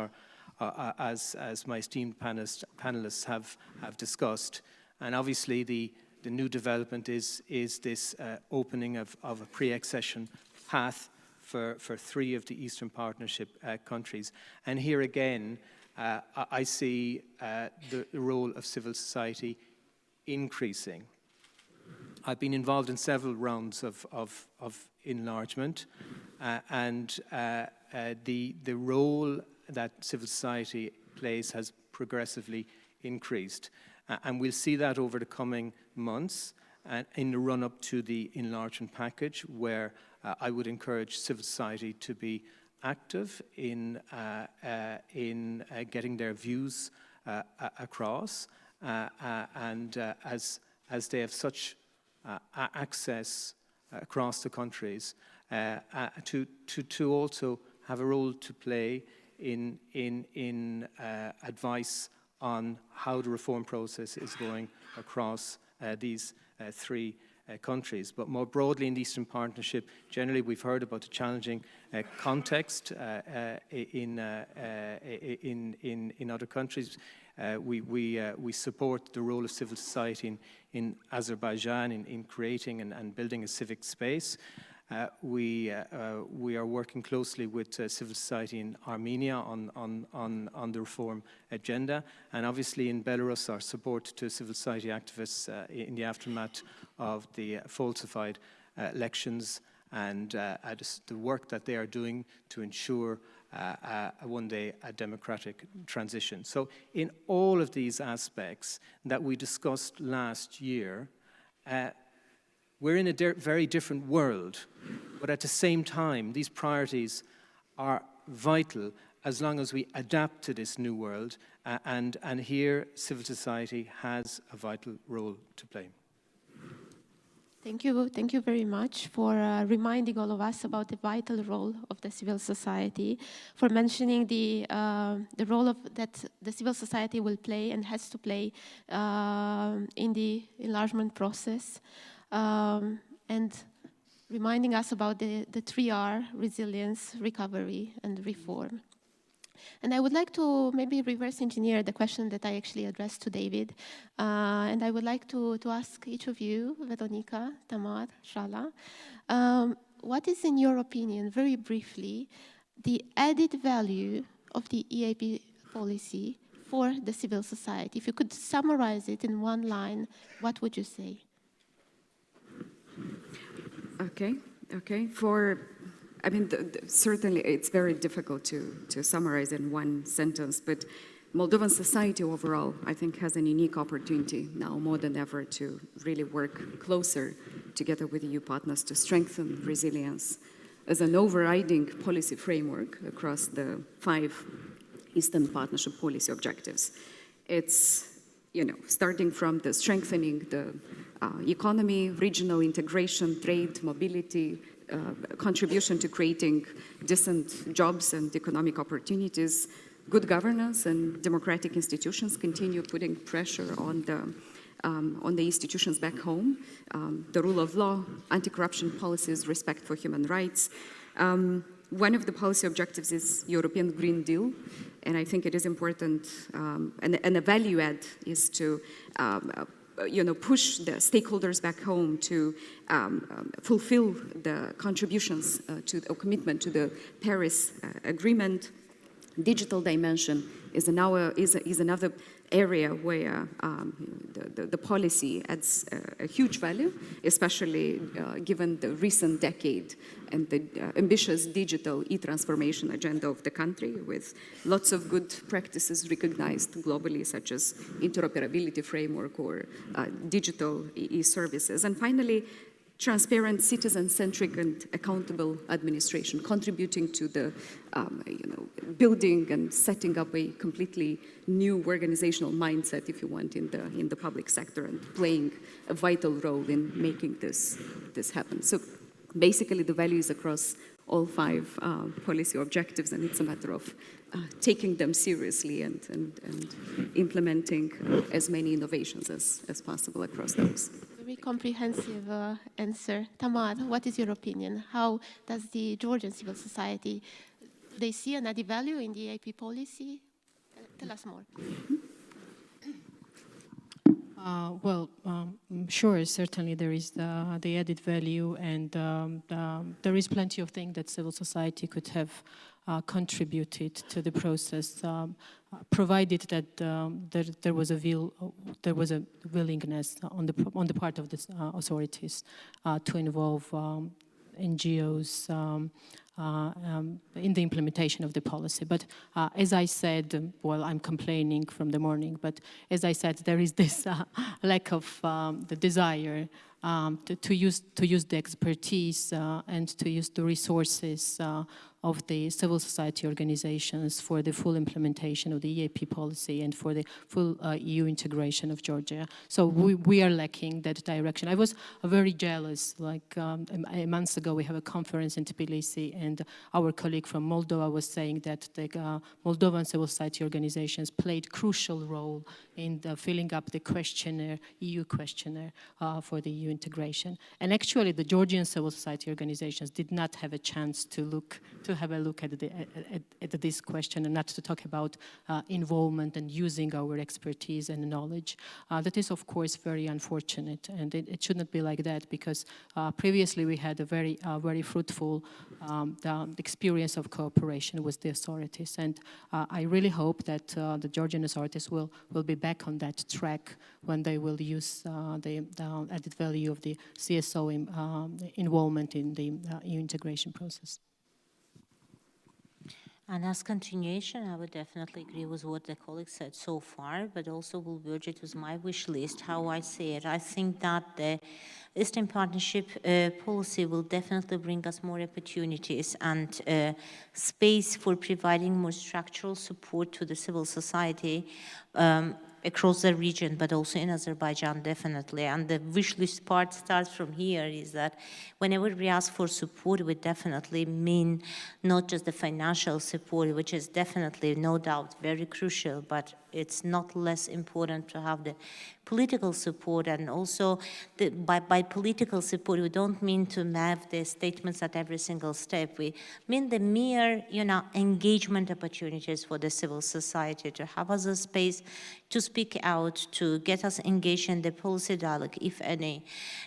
my esteemed panelists have discussed. And obviously the new development is this opening of a pre-accession path for 3 of the Eastern Partnership countries. And here again, I see the role of civil society increasing. I've been involved in several rounds of enlargement, and the role that civil society plays has progressively increased. And we'll see that over the coming months in the run-up to the enlargement package, where I would encourage civil society to be active in getting their views across, and as they have such access across the countries, to also have a role to play in advice on how the reform process is going across these three countries. But more broadly in the Eastern Partnership, generally we've heard about the challenging context in other countries. We support the role of civil society in Azerbaijan in creating and building a civic space. We are working closely with civil society in Armenia on the reform agenda, and obviously in Belarus our support to civil society activists in the aftermath of the falsified elections, and the work that they are doing to ensure one day a democratic transition. So in all of these aspects that we discussed last year, we're in a very different world, but at the same time, these priorities are vital as long as we adapt to this new world, and here civil society has a vital role to play. Thank you very much for reminding all of us about the vital role of the civil society, for mentioning the role that the civil society will play and has to play in the enlargement process. And reminding us about the 3R, resilience, recovery, and reform. And I would like to maybe reverse engineer the question that I actually addressed to David. And I would like to ask each of you, Veronica, Tamar, Shala, what is, in your opinion, very briefly, the added value of the EaP policy for the civil society? If you could summarize it in one line, what would you say? Okay. Certainly it's very difficult to summarize in one sentence, but Moldovan society overall, I think, has an unique opportunity now more than ever to really work closer together with EU partners to strengthen resilience as an overriding policy framework across the 5 Eastern Partnership policy objectives. It's, starting from the strengthening the economy, regional integration, trade, mobility, contribution to creating decent jobs and economic opportunities, good governance and democratic institutions continue putting pressure on the institutions back home, the rule of law, anti-corruption policies, respect for human rights. One of the policy objectives is European Green Deal, and I think it is important, and a value add is to push the stakeholders back home to fulfill the contributions to a commitment to the Paris Agreement. Digital dimension is another area where the policy adds a huge value, especially given the recent decade and the ambitious digital e-transformation agenda of the country, with lots of good practices recognized globally, such as interoperability framework or digital e-services. And finally, transparent, citizen-centric, and accountable administration, contributing to the building and setting up a completely new organizational mindset, if you want, in the public sector, and playing a vital role in making this happen. So basically, the values across all 5 policy objectives, and it's a matter of taking them seriously and implementing as many innovations as possible across those. Very comprehensive answer. Tamar, what is your opinion? How does the Georgian civil society, they see an added value in the EaP policy? Tell us more. Sure, certainly there is the added value, and there is plenty of things that civil society could have contributed to the process, provided that there was a willingness on the part of the authorities to involve NGOs, in the implementation of the policy. But as I said, well, I'm complaining from the morning, but as I said, there is this lack of the desire to use the expertise and to use the resources of the civil society organizations for the full implementation of the EaP policy and for the full EU integration of Georgia. So we are lacking that direction. I was very jealous, like a month ago we have a conference in Tbilisi, and our colleague from Moldova was saying that the Moldovan civil society organizations played crucial role in filling up the questionnaire, EU questionnaire for the EU integration. And actually the Georgian civil society organizations did not have a chance to have a look at this question and not to talk about involvement and using our expertise and knowledge. That is, of course, very unfortunate, and it should not be like that, because previously we had a very fruitful experience of cooperation with the authorities, and I really hope that the Georgian authorities will be back on that track when they will use the added value of the CSO involvement in the EU integration process. And as continuation, I would definitely agree with what the colleague said so far, but also will merge it with my wish list, how I see it. I think that the Eastern Partnership policy will definitely bring us more opportunities and space for providing more structural support to the civil society across the region, but also in Azerbaijan, definitely. And the wish list part starts from here, is that whenever we ask for support, we definitely mean not just the financial support, which is definitely, no doubt, very crucial, but it's not less important to have the political support. And also, by political support, we don't mean to have the statements at every single step. We mean the mere, engagement opportunities for the civil society, to have us a space to speak out, to get us engaged in the policy dialogue, if any,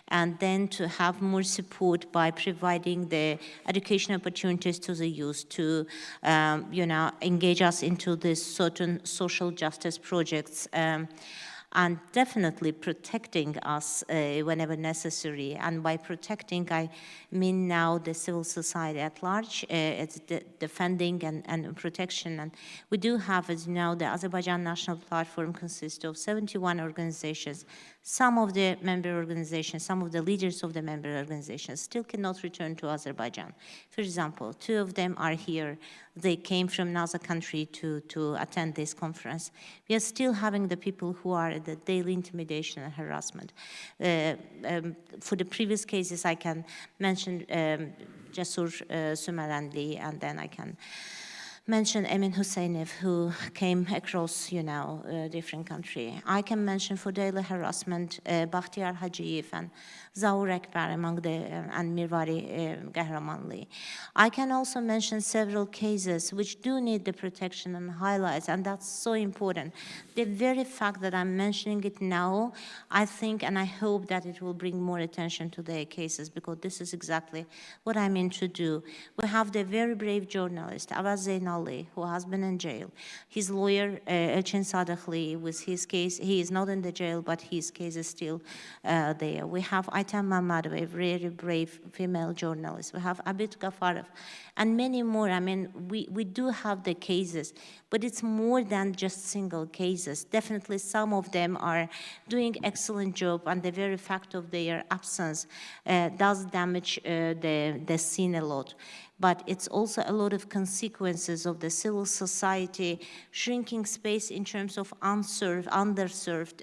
and then to have more support by providing the education opportunities to the youth, to, engage us into this certain social justice projects, and definitely protecting us whenever necessary. And by protecting, I mean now the civil society at large. It's defending and protection. And we do have, as you know, the Azerbaijan National Platform consists of 71 organizations. Some of the member organizations, some of the leaders of the member organizations still cannot return to Azerbaijan. For example, 2 of them are here. They came from another country to attend this conference. We are still having the people who are at the daily intimidation and harassment. For the previous cases, I can mention Jasur Sumaranli, and then I can mention Emin Husseynov, who came across, different country. I can mention for daily harassment, Bakhtiar Hajiyev and Zaur Ekber and Mirvari Gahramanli. I can also mention several cases which do need the protection and highlights, and that's so important. The very fact that I'm mentioning it now, I think and I hope that it will bring more attention to their cases, because this is exactly what I mean to do. We have the very brave journalist, Avaz Zeynali, who has been in jail. His lawyer, Elchin Sadakhli, with his case, he is not in the jail, but his case is still there. We have Aytan Mamadov, a very brave female journalist. We have Abid Gafarov, and many more. I mean, we do have the cases, but it's more than just single cases. Definitely some of them are doing excellent job, and the very fact of their absence does damage the scene a lot. But it's also a lot of consequences of the civil society shrinking space in terms of underserved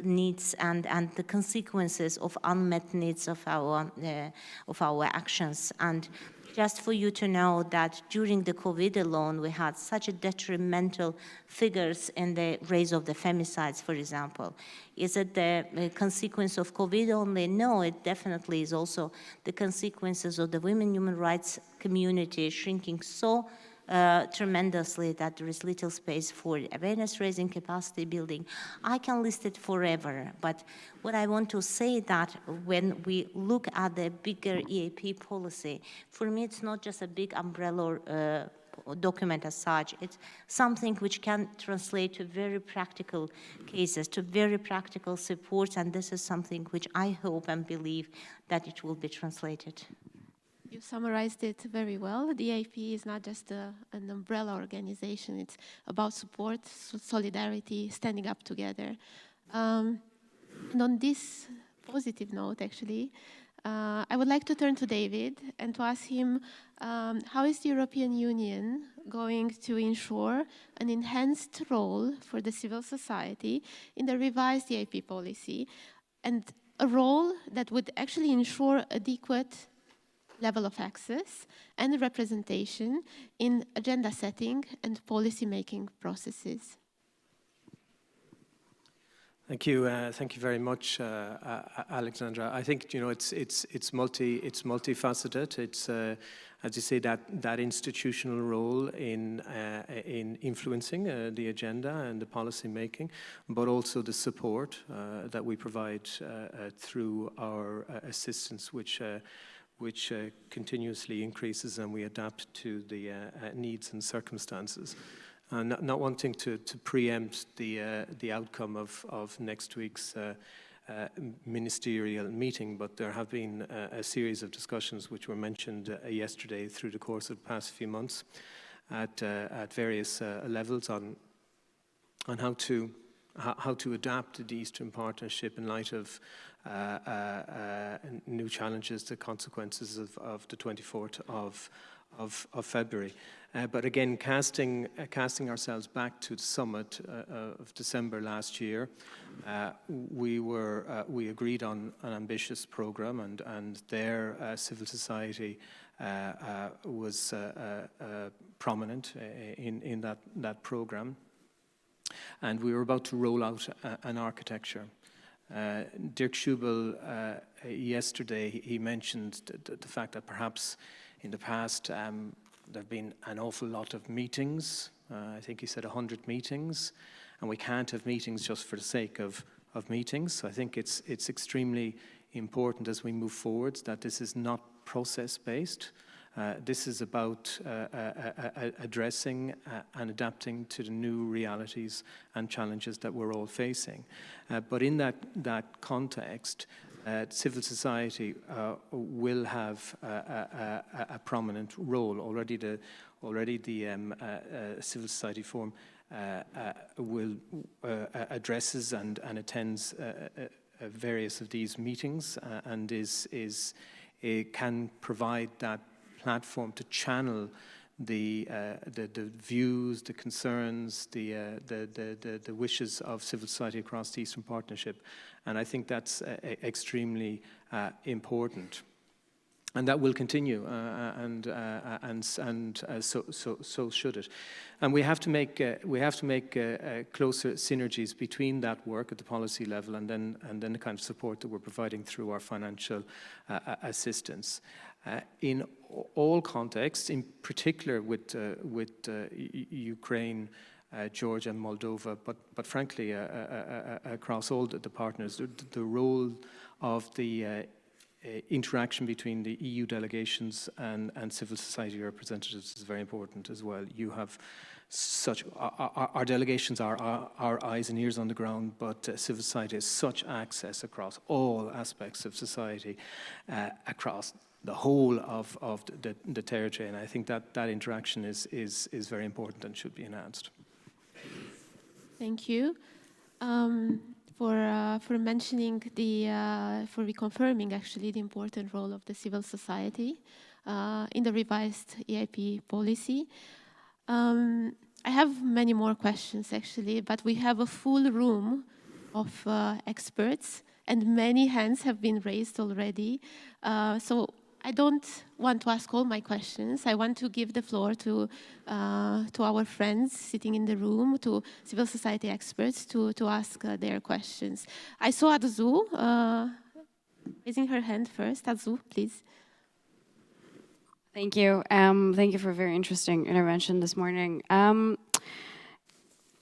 needs, and the consequences of unmet needs of our actions. And just for you to know that during the COVID alone, we had such a detrimental figures in the rise of the femicides, for example. Is it the consequence of COVID only? No, it definitely is also the consequences of the women human rights community shrinking so tremendously that there is little space for awareness raising, capacity building. I can list it forever, but what I want to say that when we look at the bigger EaP policy, for me it's not just a big umbrella document as such. It's something which can translate to very practical cases, to very practical supports, and this is something which I hope and believe that it will be translated. You summarized it very well. The EaP is not just an umbrella organization. It's about support, solidarity, standing up together. And on this positive note, actually, I would like to turn to David and to ask him, how is the European Union going to ensure an enhanced role for the civil society in the revised EaP policy, and a role that would actually ensure adequate level of access and representation in agenda setting and policy making processes? Thank you very much, Alexandra. I think it's multifaceted. It's as you say, that institutional role in influencing the agenda and the policy making, but also the support that we provide through our assistance, which continuously increases, and we adapt to the needs and circumstances. Not wanting to preempt the outcome of next week's ministerial meeting, but there have been a series of discussions which were mentioned yesterday through the course of the past few months at various levels on how to adapt the Eastern Partnership in light of new challenges, the consequences of the 24th of February. But again, casting ourselves back to the summit of December last year, we agreed on an ambitious program, and their civil society was prominent in that program, and we were about to roll out an architecture. Dirk Schubel yesterday, he mentioned the fact that perhaps in the past there have been an awful lot of meetings. I think he said 100 meetings, and we can't have meetings just for the sake of meetings. So I think it's extremely important as we move forward that this is not process-based. This is about addressing and adapting to the new realities and challenges that we're all facing. But in that context, civil society will have a prominent role. Already the Civil Society Forum will addresses and attends various of these meetings, and can provide that platform to channel the views, the concerns, the wishes of civil society across the Eastern Partnership, and I think that's extremely important, and that will continue, and so should it. And we have to make closer synergies between that work at the policy level and then the kind of support that we're providing through our financial assistance. In all contexts, in particular with Ukraine, Georgia and Moldova, but frankly across all the partners, the role of the interaction between the EU delegations and civil society representatives is very important as well. You have our delegations are our eyes and ears on the ground, but civil society has such access across all aspects of society, across the whole of the territory, and I think that interaction is very important and should be enhanced. Thank you for mentioning for reconfirming actually the important role of the civil society in the revised EaP policy. I have many more questions actually, but we have a full room of experts and many hands have been raised already. So I don't want to ask all my questions. I want to give the floor to our friends sitting in the room, to civil society experts to ask their questions. I saw Arzu raising her hand first. Arzu, please. Thank you. Thank you for a very interesting intervention this morning.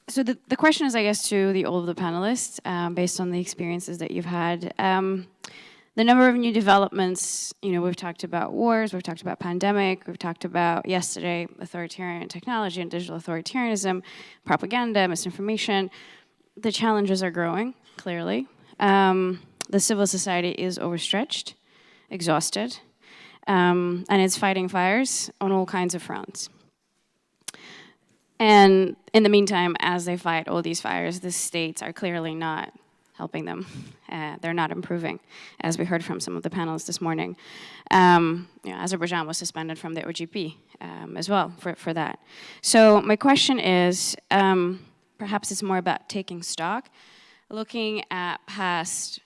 So the question is, I guess, to all of the panelists, based on the experiences that you've had. The number of new developments, we've talked about wars, we've talked about pandemic, we've talked about yesterday authoritarian technology and digital authoritarianism, propaganda, misinformation. The challenges are growing, clearly. The civil society is overstretched, exhausted. and it's fighting fires on all kinds of fronts. And in the meantime, as they fight all these fires, the states are clearly not helping them. They're not improving, as we heard from some of the panelists this morning. Azerbaijan was suspended from the OGP as well for that. So my question is, perhaps it's more about taking stock, looking at past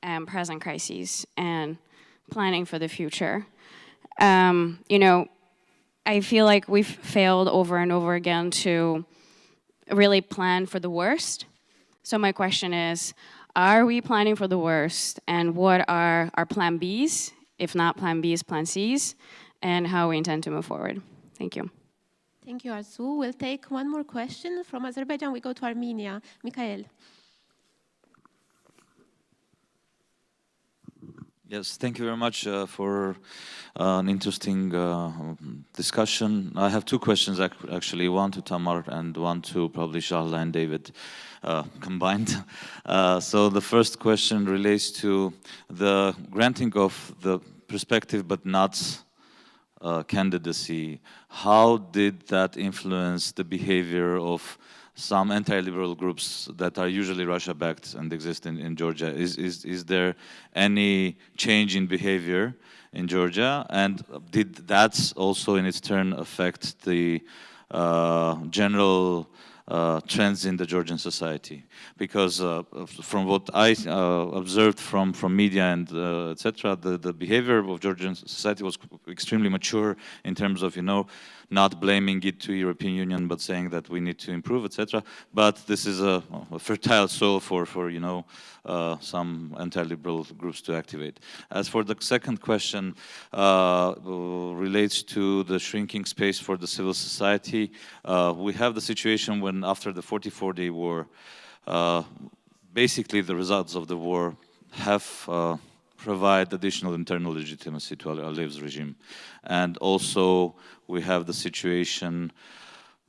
and present crises and planning for the future. I feel like we've failed over and over again to really plan for the worst. So my question is, are we planning for the worst, and what are our plan Bs, if not plan Bs, plan Cs, and how we intend to move forward? Thank you. Thank you, Arzu. We'll take one more question from Azerbaijan. We go to Armenia. Mikhail. Yes, thank you very much for an interesting discussion. I have two questions actually, one to Tamar and one to probably Shahla and David combined. So the first question relates to the granting of the perspective but not candidacy. How did that influence the behavior of some anti-liberal groups that are usually Russia-backed and exist in Georgia? Is there any change in behavior in Georgia? And did that also in its turn affect the general trends in the Georgian society? Because from what I observed from media and etc., the behavior of Georgian society was extremely mature in terms of, not blaming it to European Union, but saying that we need to improve, etc. But this is a fertile soil for some anti-liberal groups to activate. As for the second question, relates to the shrinking space for the civil society. We have the situation when after the 44-day war, basically the results of the war have provide additional internal legitimacy to Aliyev's regime. And also we have the situation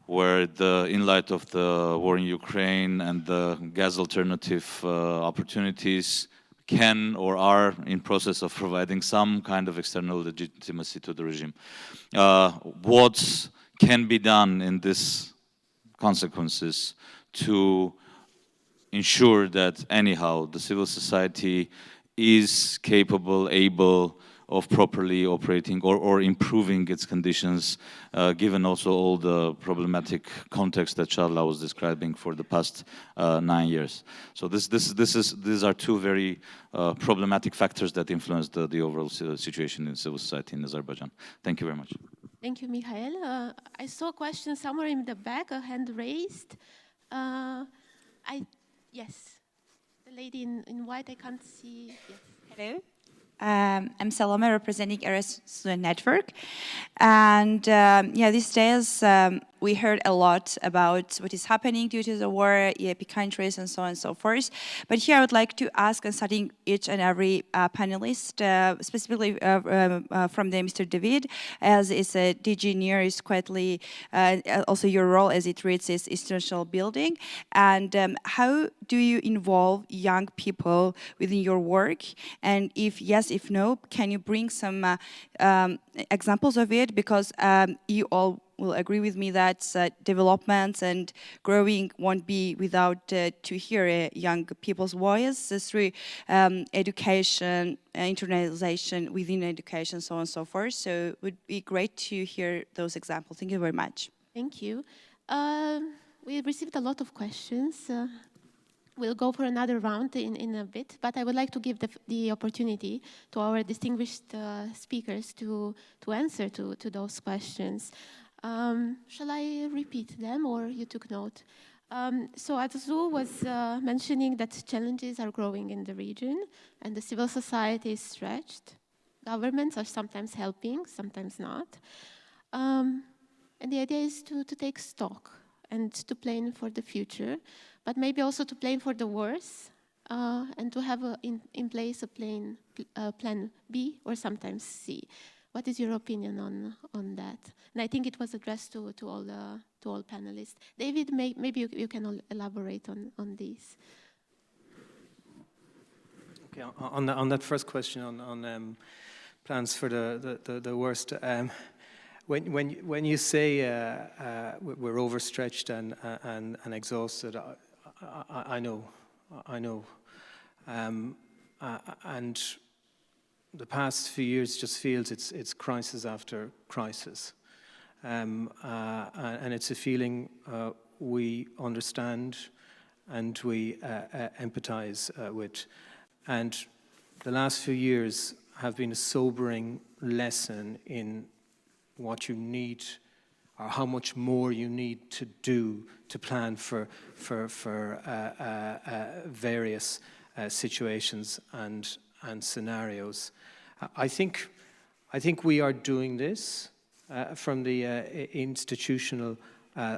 where in light of the war in Ukraine and the gas alternative opportunities can or are in process of providing some kind of external legitimacy to the regime. What can be done in this consequences to ensure that anyhow the civil society is capable, able of properly operating or improving its conditions, given also all the problematic context that Shahla was describing for the past 9 years. So these are two very problematic factors that influence the overall situation in civil society in Azerbaijan. Thank you very much. Thank you, Mikhail. I saw a question somewhere in the back, a hand raised. Yes. The lady in white, I can't see. Yes. Hello. I'm Salome, representing Irrespective network. And these days we heard a lot about what is happening due to the war, EaP countries, and so on and so forth. But here I would like to ask, consulting each and every panelist, specifically from the Mr. David, as is a DG NEAR is quietly also your role as it reads is institutional building. And how do you involve young people within your work? And if yes, if no, can you bring some examples of it? Because you all will agree with me that development and growing won't be without to hear young people's voice through education, internalization within education, so on and so forth. So it would be great to hear those examples. Thank you very much. Thank you. We received a lot of questions. We'll go for another round in a bit, but I would like to give the opportunity to our distinguished speakers to answer to those questions. Shall I repeat them, or you took note? So Arzu was mentioning that challenges are growing in the region and the civil society is stretched. Governments are sometimes helping, sometimes not. And the idea is to take stock and to plan for the future, but maybe also to plan for the worst and to have in place a plan B or sometimes C. What is your opinion on that? And I think it was addressed to all panelists. David, maybe you can elaborate on this. Okay, on that first question on plans for the worst. When you say we're overstretched and exhausted, I know. And the past few years just feels it's crisis after crisis. And it's a feeling we understand and we empathize with. And the last few years have been a sobering lesson in what you need, or how much more you need to do to plan for various situations and scenarios. I think we are doing this from the institutional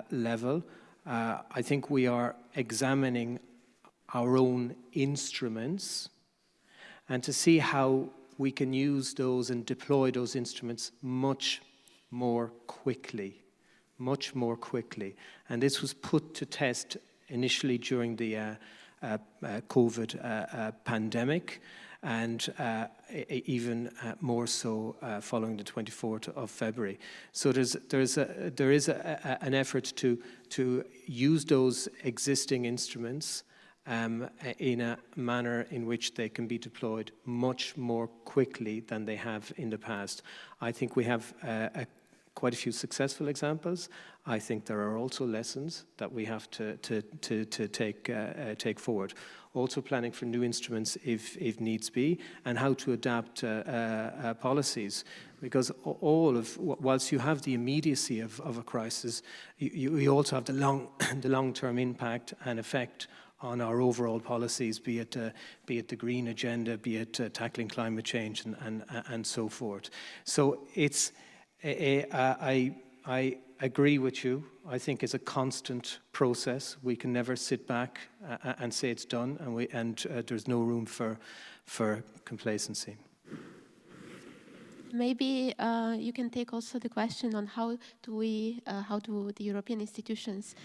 level. I think we are examining our own instruments and to see how we can use those and deploy those instruments much more quickly. And this was put to test initially during the COVID pandemic, and even more so following the 24th of February. So there is an effort to use those existing instruments in a manner in which they can be deployed much more quickly than they have in the past. I think we have quite a few successful examples. I think there are also lessons that we have to take forward. Also planning for new instruments if needs be, and how to adapt policies. Because whilst you have the immediacy of a crisis, you also have the long-term impact and effect on our overall policies, be it the green agenda, be it tackling climate change and so forth. So it's I agree with you. I think it's a constant process. We can never sit back and say it's done, and there's no room for complacency. Maybe you can take also the question on how do the European institutions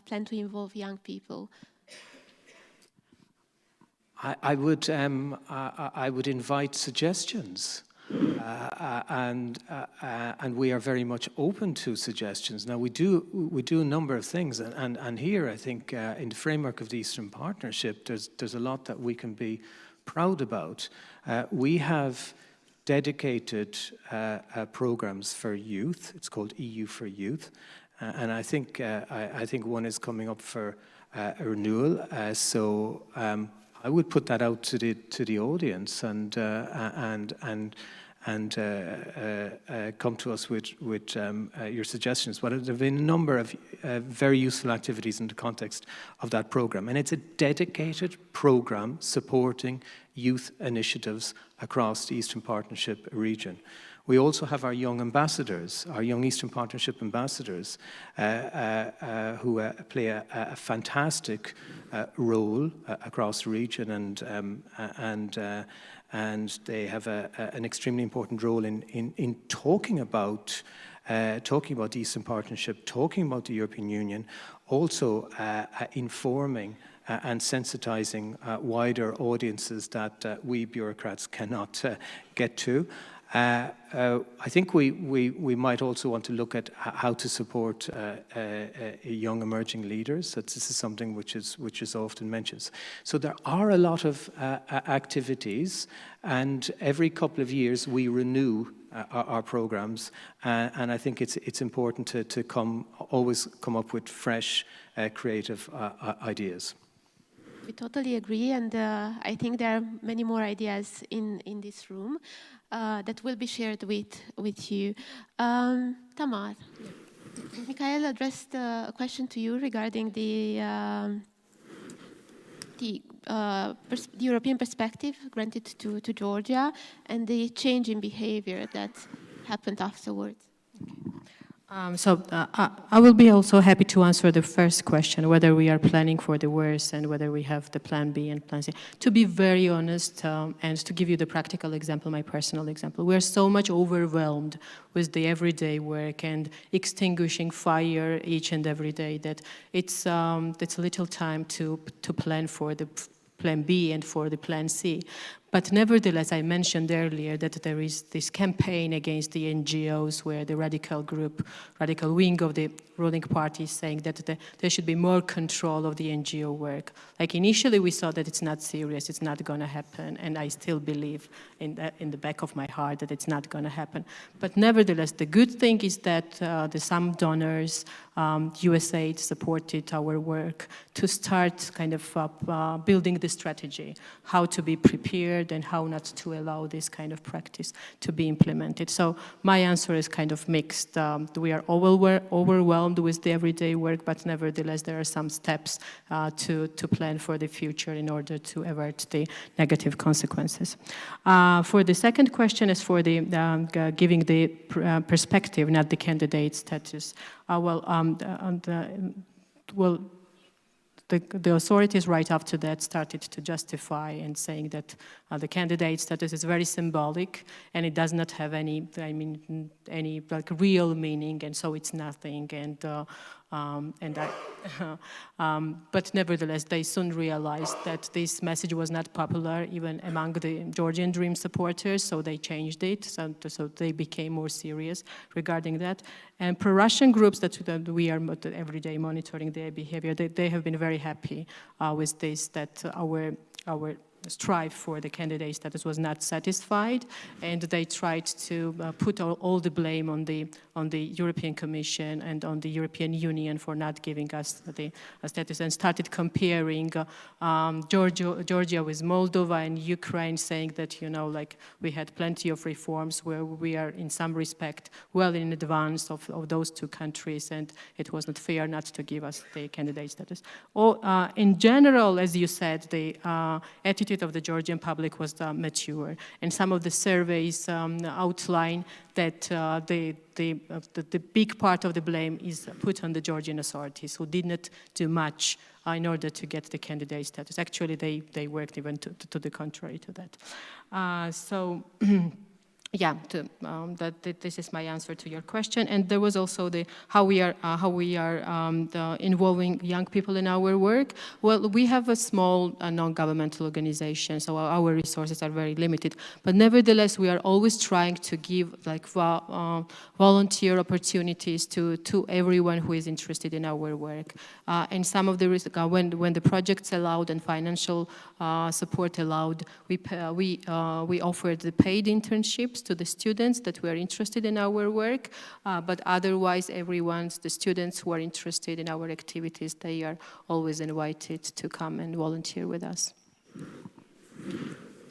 plan to involve young people? I would invite suggestions. And we are very much open to suggestions. Now we do a number of things, and here I think in the framework of the Eastern Partnership, there's a lot that we can be proud about. We have dedicated programs for youth. It's called EU for Youth, and I think one is coming up for renewal. So I would put that out to the audience and come to us with your suggestions. But there have been a number of very useful activities in the context of that program, and it's a dedicated program supporting youth initiatives across the Eastern Partnership region. We also have our young ambassadors, our young Eastern Partnership ambassadors, who play a fantastic role across the region, and they have an extremely important role in talking about the Eastern Partnership, talking about the European Union, also informing and sensitizing wider audiences that we bureaucrats cannot get to. I think we might also want to look at how to support young emerging leaders. This is something which is often mentioned. So there are a lot of activities, and every couple of years we renew our programs, and I think it's important to always come up with fresh, creative ideas. We totally agree, and I think there are many more ideas in this room that will be shared with you. Tamar, Mikhail addressed a question to you regarding the European perspective granted to Georgia and the change in behavior that happened afterwards. I will be also happy to answer the first question, whether we are planning for the worst and whether we have the plan B and plan C. To be very honest, and to give you the practical example, my personal example, we are so much overwhelmed with the everyday work and extinguishing fire each and every day that it's little time to plan for the plan B and for the plan C. But nevertheless, I mentioned earlier that there is this campaign against the NGOs where the radical wing of the ruling party is saying that there should be more control of the NGO work. Like initially we saw that it's not serious, it's not going to happen, and I still believe in the back of my heart that it's not going to happen. But nevertheless, the good thing is that some donors, USAID supported our work to start kind of building the strategy, how to be prepared and how not to allow this kind of practice to be implemented. So my answer is kind of mixed. We are overwhelmed with the everyday work, but nevertheless there are some steps to plan for the future in order to avert the negative consequences. For the second question is for the giving the perspective, not the candidate status. The authorities right after that started to justify and saying that the candidate status is very symbolic and it does not have any like real meaning, and so it's nothing. But nevertheless, they soon realized that this message was not popular even among the Georgian Dream supporters, so they changed it. So they became more serious regarding that. And pro-Russian groups that we are every day monitoring their behavior, they have been very happy with this, that our strive for the candidate status was not satisfied, and they tried to put all the blame on the European Commission and on the European Union for not giving us the status, and started comparing Georgia with Moldova and Ukraine, saying that, you know, like we had plenty of reforms where we are in some respect well in advance of those two countries, and it was not fair not to give us the candidate status. In general, as you said, the attitude of the Georgian public was mature, and some of the surveys outline that the big part of the blame is put on the Georgian authorities, who did not do much in order to get the candidate status. Actually, they worked even to the contrary to that. Yeah, this is my answer to your question. And there was also how we are involving young people in our work. Well, we have a small non-governmental organization, so our resources are very limited. But nevertheless, we are always trying to give like volunteer opportunities to everyone who is interested in our work. And some of the when the projects allowed and financial support allowed, we offered the paid internships to the students that were interested in our work, but otherwise the students who are interested in our activities, they are always invited to come and volunteer with us.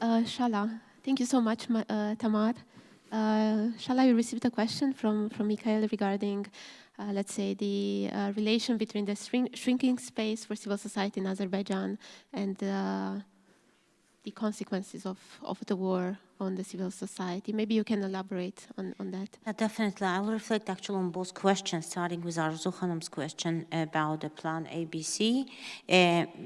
Shala, thank you so much, Tamar. Shala, you received a question from Mikhail regarding, let's say, the relation between the shrinking space for civil society in Azerbaijan and the consequences of the war on the civil society. Maybe you can elaborate on that. Definitely. I will reflect actually on both questions, starting with Arzu Hanım's question about the plan ABC.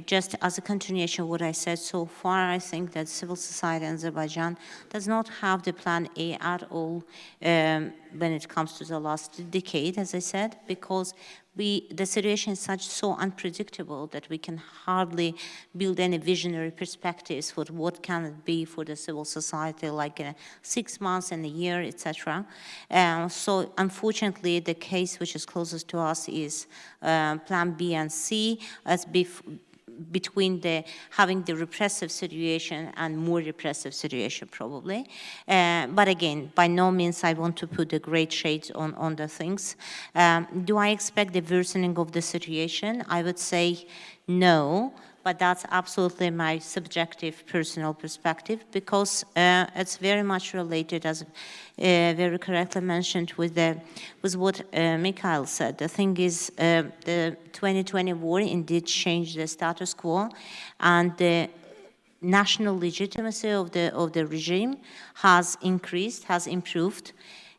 Just as a continuation of what I said so far, I think that civil society in Azerbaijan does not have the plan A at all when it comes to the last decade, as I said, because the situation is so unpredictable that we can hardly build any visionary perspectives for what can it be for the civil society, like 6 months and a year, etc. So unfortunately, the case which is closest to us is Plan B and C, as between having the repressive situation and more repressive situation, probably. But again, by no means I want to put the great shades on the things. Do I expect the worsening of the situation? I would say no, but that's absolutely my subjective personal perspective, because it's very much related, as very correctly mentioned, with what Mikhail said. The thing is, the 2020 war indeed changed the status quo, and the national legitimacy of the regime has increased, has improved.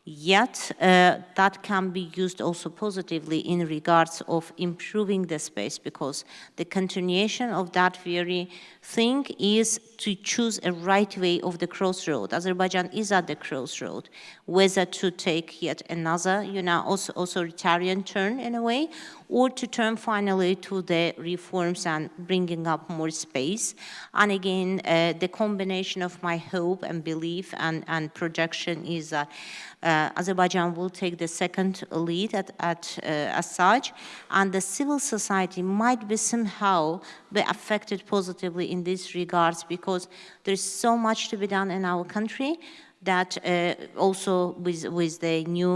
Yet that can be used also positively in regards of improving the space, because the continuation of that very thing is to choose a right way of the crossroad. Azerbaijan is at the crossroad, whether to take yet another, also authoritarian turn in a way, or to turn finally to the reforms and bringing up more space. And again, the combination of my hope and belief and projection is that Azerbaijan will take the second lead as such, and the civil society might be somehow be affected positively in these regards, because there's so much to be done in our country that also with the new,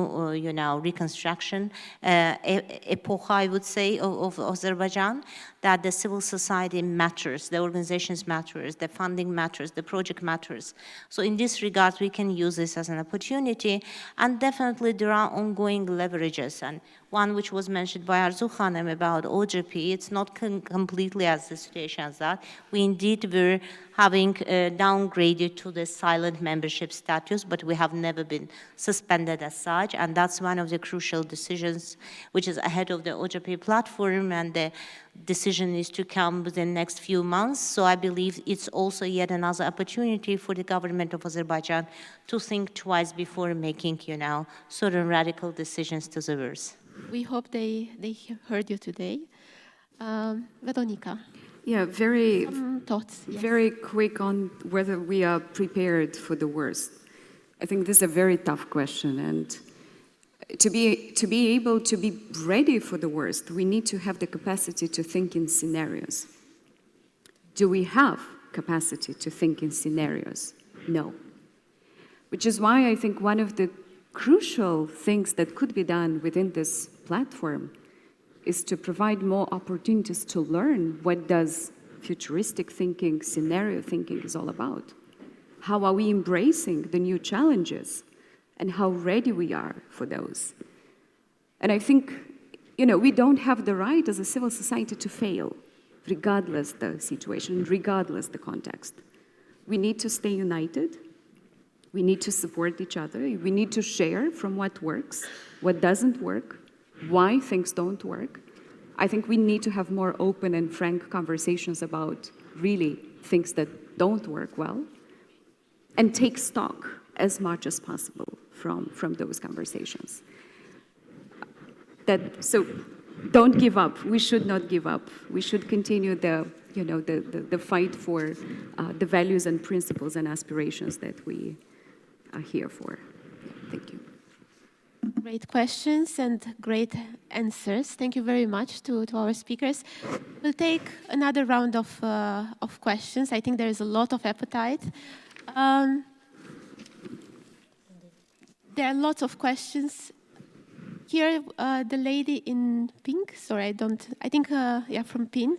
reconstruction epoch, I would say, of Azerbaijan, that the civil society matters, the organizations matters, the funding matters, the project matters. So in this regard, we can use this as an opportunity, and definitely there are ongoing leverages, and one which was mentioned by Arzu Khanem about OGP, it's not completely as the situation as that. We indeed were having downgraded to the silent membership status, but we have never been suspended as such, and that's one of the crucial decisions which is ahead of the OGP platform, and the decision is to come within the next few months. So I believe it's also yet another opportunity for the government of Azerbaijan to think twice before making, certain radical decisions to the worse. We hope they heard you today. Veronica. Yeah, Some thoughts. Yes. very quick on whether we are prepared for the worst. I think this is a very tough question, and to be able to be ready for the worst, we need to have the capacity to think in scenarios. Do we have capacity to think in scenarios? No. Which is why I think one of the crucial things that could be done within this platform is to provide more opportunities to learn what does futuristic thinking, scenario thinking is all about. How are we embracing the new challenges, and how ready we are for those. And I think, we don't have the right as a civil society to fail, regardless the situation, regardless the context. We need to stay united. We need to support each other. We need to share from what works, what doesn't work, why things don't work. I think we need to have more open and frank conversations about really things that don't work well, and take stock as much as possible from those conversations. So don't give up. We should not give up. We should continue the fight for the values and principles and aspirations that we are here for. Thank you. Great questions and great answers. Thank you very much to our speakers. We'll take another round of questions. I think there is a lot of appetite. There are lots of questions. Here, the lady in pink. Sorry, I think, from PIN.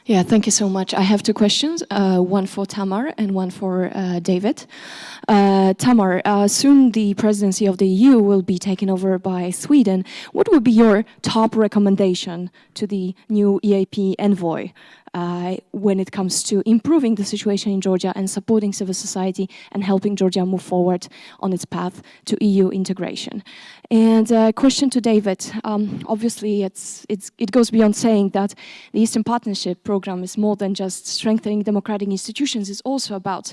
Yeah, thank you so much. I have two questions, one for Tamar and one for David. Tamar, soon the presidency of the EU will be taken over by Sweden. What would be your top recommendation to the new EaP envoy when it comes to improving the situation in Georgia and supporting civil society and helping Georgia move forward on its path to EU integration? And a question to David. Obviously, it goes beyond saying that the Eastern Partnership program is more than just strengthening democratic institutions. It's also about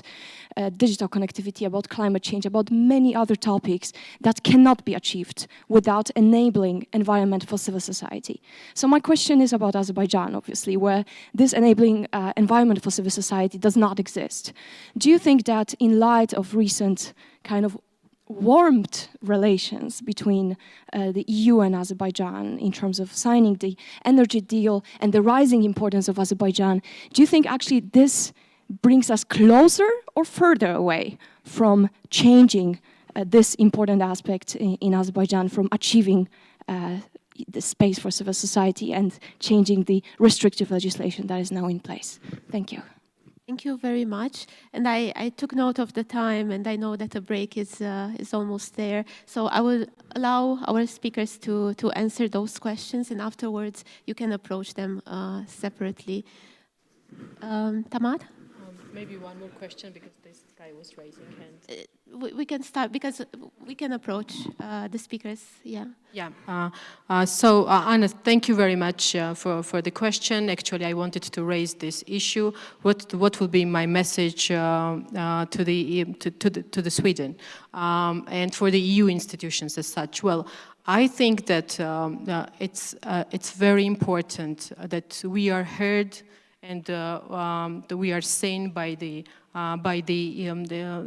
digital connectivity, about climate change, about many other topics that cannot be achieved without enabling environment for civil society. So my question is about Azerbaijan, obviously, where this enabling environment for civil society does not exist. Do you think that in light of recent kind of warmed relations between the EU and Azerbaijan in terms of signing the energy deal and the rising importance of Azerbaijan, do you think actually this brings us closer or further away from changing this important aspect in Azerbaijan, from achieving the space for civil society and changing the restrictive legislation that is now in place? Thank you. Thank you very much. And I took note of the time, and I know that the break is almost there. So I will allow our speakers to answer those questions, and afterwards you can approach them separately. Tamar? Maybe one more question, because this guy was raising hand. We can start, because we can approach the speakers, yeah. Yeah, so Anna, thank you very much for the question. Actually, I wanted to raise this issue. What will be my message to the Sweden and for the EU institutions as such? Well, I think that it's very important that we are heard and that we are seen by the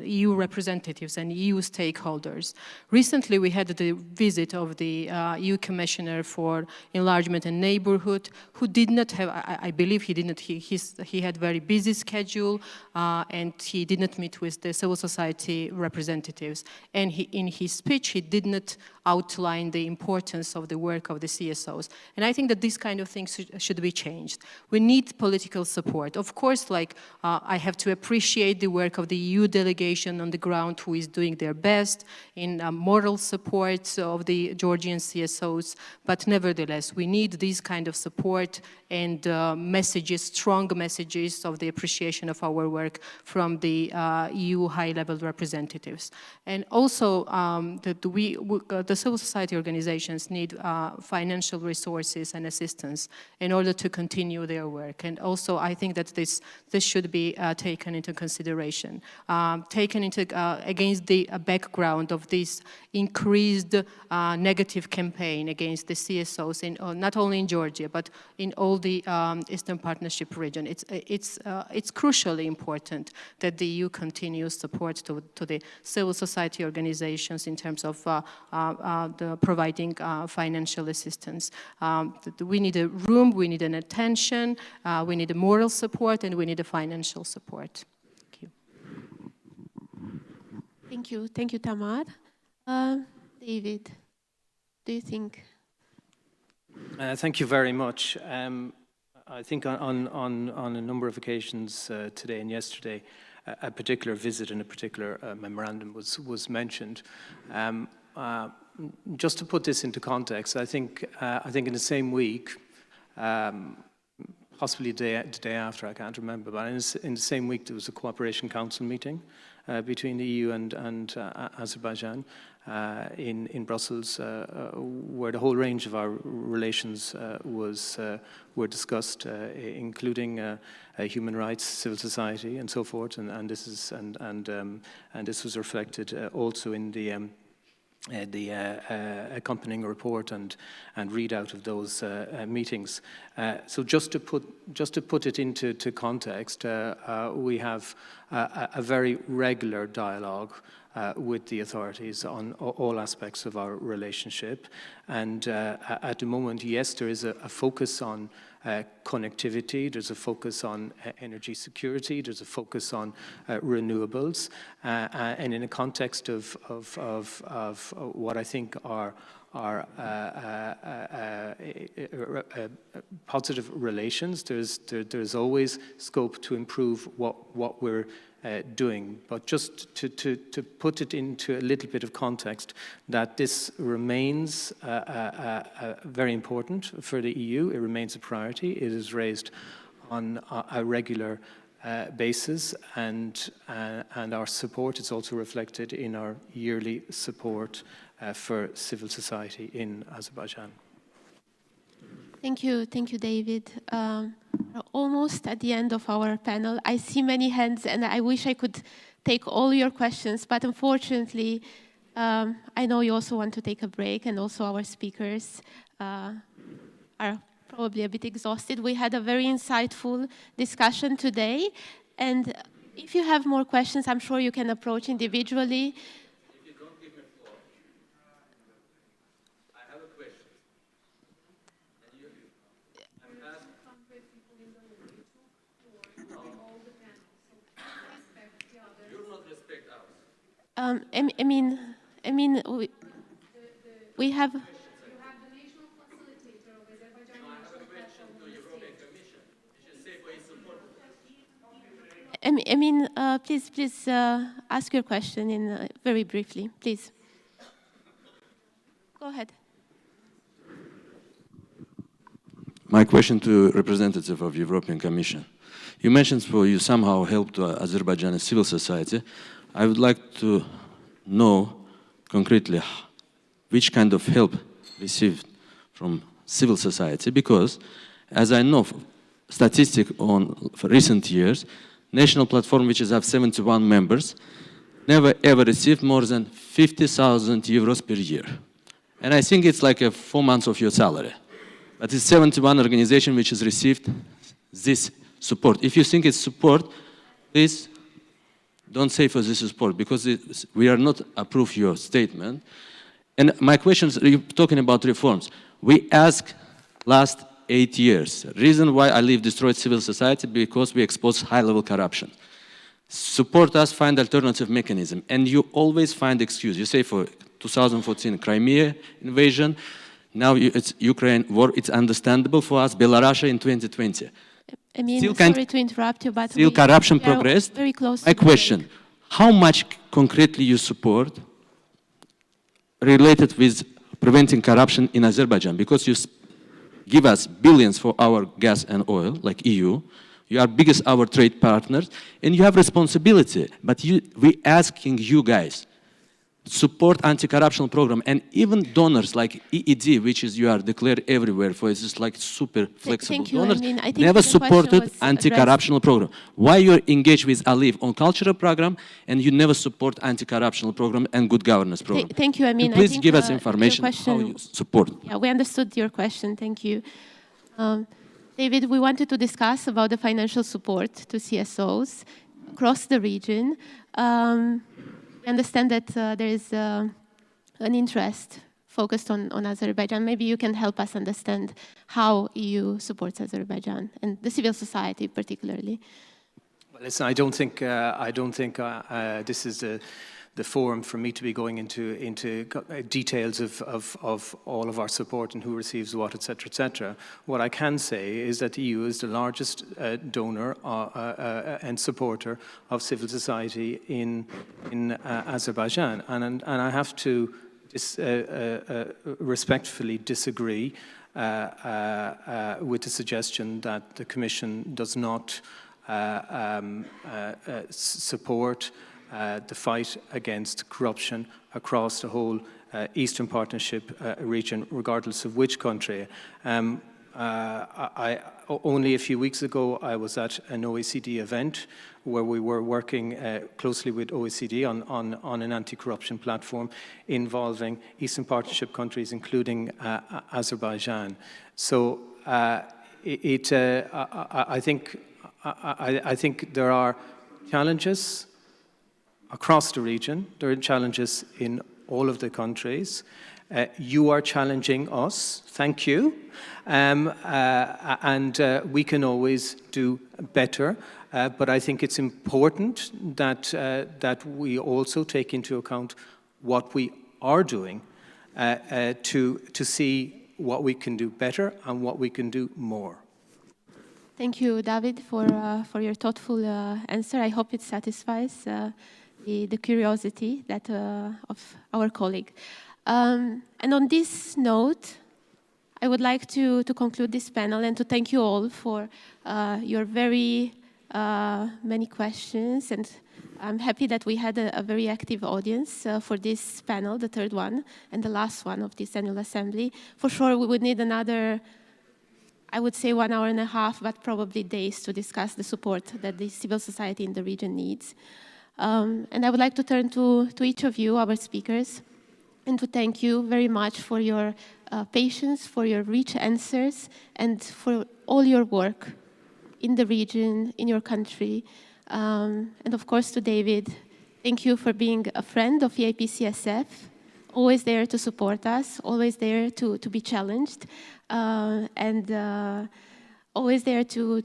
EU representatives and EU stakeholders. Recently, we had the visit of the EU Commissioner for Enlargement and Neighborhood, who did not have, I believe he didn't, he had very busy schedule, and he did not meet with the civil society representatives. And in his speech, he did not outline the importance of the work of the CSOs. And I think that these kind of things should be changed. We need political support. Of course, like, I have to appreciate the work of the EU delegation on the ground, who is doing their best in moral support of the Georgian CSOs, but nevertheless, we need this kind of support and messages, strong messages of the appreciation of our work from the EU high-level representatives. And also, the civil society organizations need financial resources and assistance in order to continue their work. And also, I think that this should be taken into consideration, taken into against the background of this increased negative campaign against the CSOs in not only in Georgia but in all the Eastern Partnership region. It's crucially important that the EU continues support to the civil society organizations in terms of providing financial assistance. We need a room, we need an attention, we need a moral support, and we need a financial support. Thank you. Thank you, Tamar. David, do you think? Thank you very much. I think on a number of occasions today and yesterday, a particular visit and a particular memorandum was mentioned. Just to put this into context, I think in the same week, possibly the day after, I can't remember, but in the same week there was a Cooperation Council meeting between the EU and Azerbaijan in Brussels, where the whole range of our relations were discussed, including human rights, civil society, and so forth. And this was reflected also in the accompanying report and readout of those meetings. So just to put it into context, we have a very regular dialogue with the authorities on all aspects of our relationship. And at the moment, yes, there is a focus on connectivity, there's a focus on energy security, there's a focus on renewables, and in a context of what I think are positive relations. There's always scope to improve what we're doing. But just to put it into a little bit of context, that this remains very important for the EU. It remains a priority. It is raised on a regular basis, and our support is also reflected in our yearly support for civil society in Azerbaijan. Thank you, David. Almost at the end of our panel. I see many hands, and I wish I could take all your questions, but unfortunately, I know you also want to take a break, and also our speakers are probably a bit exhausted. We had a very insightful discussion today, and if you have more questions, I'm sure you can approach individually. If you don't give me the floor, I have a question. And you ask. You not respect ours. I mean, we have. Please ask your question in very briefly, please. Go ahead. My question to representative of European Commission. You mentioned you somehow helped Azerbaijani civil society. I would like to know concretely which kind of help received from civil society, because as I know, statistic for recent years, national platform which have 71 members never ever received more than 50,000 euros per year. And I think it's like 4 months of your salary. But it's 71 organization which has received this support. If you think it's support, please don't say for this support, because we are not approve your statement. And my question is, you're talking about reforms. We ask last 8 years. Reason why I leave destroyed civil society, because we expose high-level corruption. Support us, find alternative mechanism. And you always find excuse. You say for 2014 Crimea invasion, now it's Ukraine war, it's understandable for us, Belarus in 2020. I mean, sorry to interrupt you, but still corruption progressed. Very close. My question, how much concretely you support related with preventing corruption in Azerbaijan? Because you give us billions for our gas and oil, like EU. You are biggest our trade partners, and you have responsibility. But we asking you guys, support anti-corruption program, and even donors like EED, which is you are declared everywhere for, it's just like super flexible donors, I think never supported anti-corruption program. Why you're engaged with Aliyev on cultural program, and you never support anti-corruption program and good governance program? Thank you. I mean, please I think, give us information how you support. Yeah, we understood your question. Thank you. David, we wanted to discuss about the financial support to CSOs across the region. I understand that there is an interest focused on Azerbaijan. Maybe you can help us understand how EU supports Azerbaijan and the civil society particularly. Well, listen, I don't think this is the forum for me to be going into details of all of our support and who receives what, etc., etc. What I can say is that the EU is the largest donor and supporter of civil society in Azerbaijan, and I have to respectfully disagree with the suggestion that the Commission does not support the fight against corruption across the whole Eastern Partnership region, regardless of which country. Only a few weeks ago, I was at an OECD event where we were working closely with OECD on an anti-corruption platform involving Eastern Partnership countries, including Azerbaijan. So I think there are challenges across the region. There are challenges in all of the countries. You are challenging us, thank you, and we can always do better, but I think it's important that we also take into account what we are doing to see what we can do better and what we can do more. Thank you, David, for your thoughtful answer. I hope it satisfies the curiosity that of our colleague. And on this note, I would like to conclude this panel and to thank you all for your very many questions. And I'm happy that we had a very active audience for this panel, the third one and the last one of this annual assembly. For sure, we would need another, I would say 1.5 hours, but probably days to discuss the support that the civil society in the region needs. And I would like to turn to each of you, our speakers, and to thank you very much for your patience, for your rich answers, and for all your work in the region, in your country. And of course to David, thank you for being a friend of EaP CSF, always there to support us, always there to be challenged, and always there to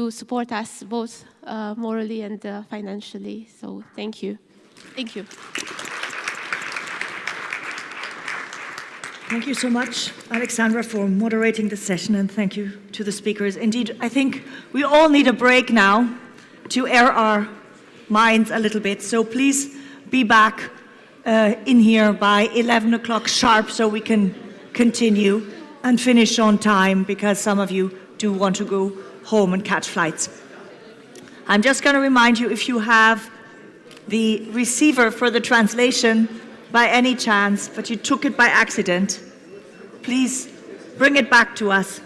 support us both morally and financially. So thank you. Thank you. Thank you so much, Alexandra, for moderating the session, and thank you to the speakers. Indeed, I think we all need a break now to air our minds a little bit. So please be back in here by 11 o'clock sharp so we can continue and finish on time, because some of you do want to go home and catch flights. I'm just going to remind you, if you have the receiver for the translation by any chance, but you took it by accident, please bring it back to us.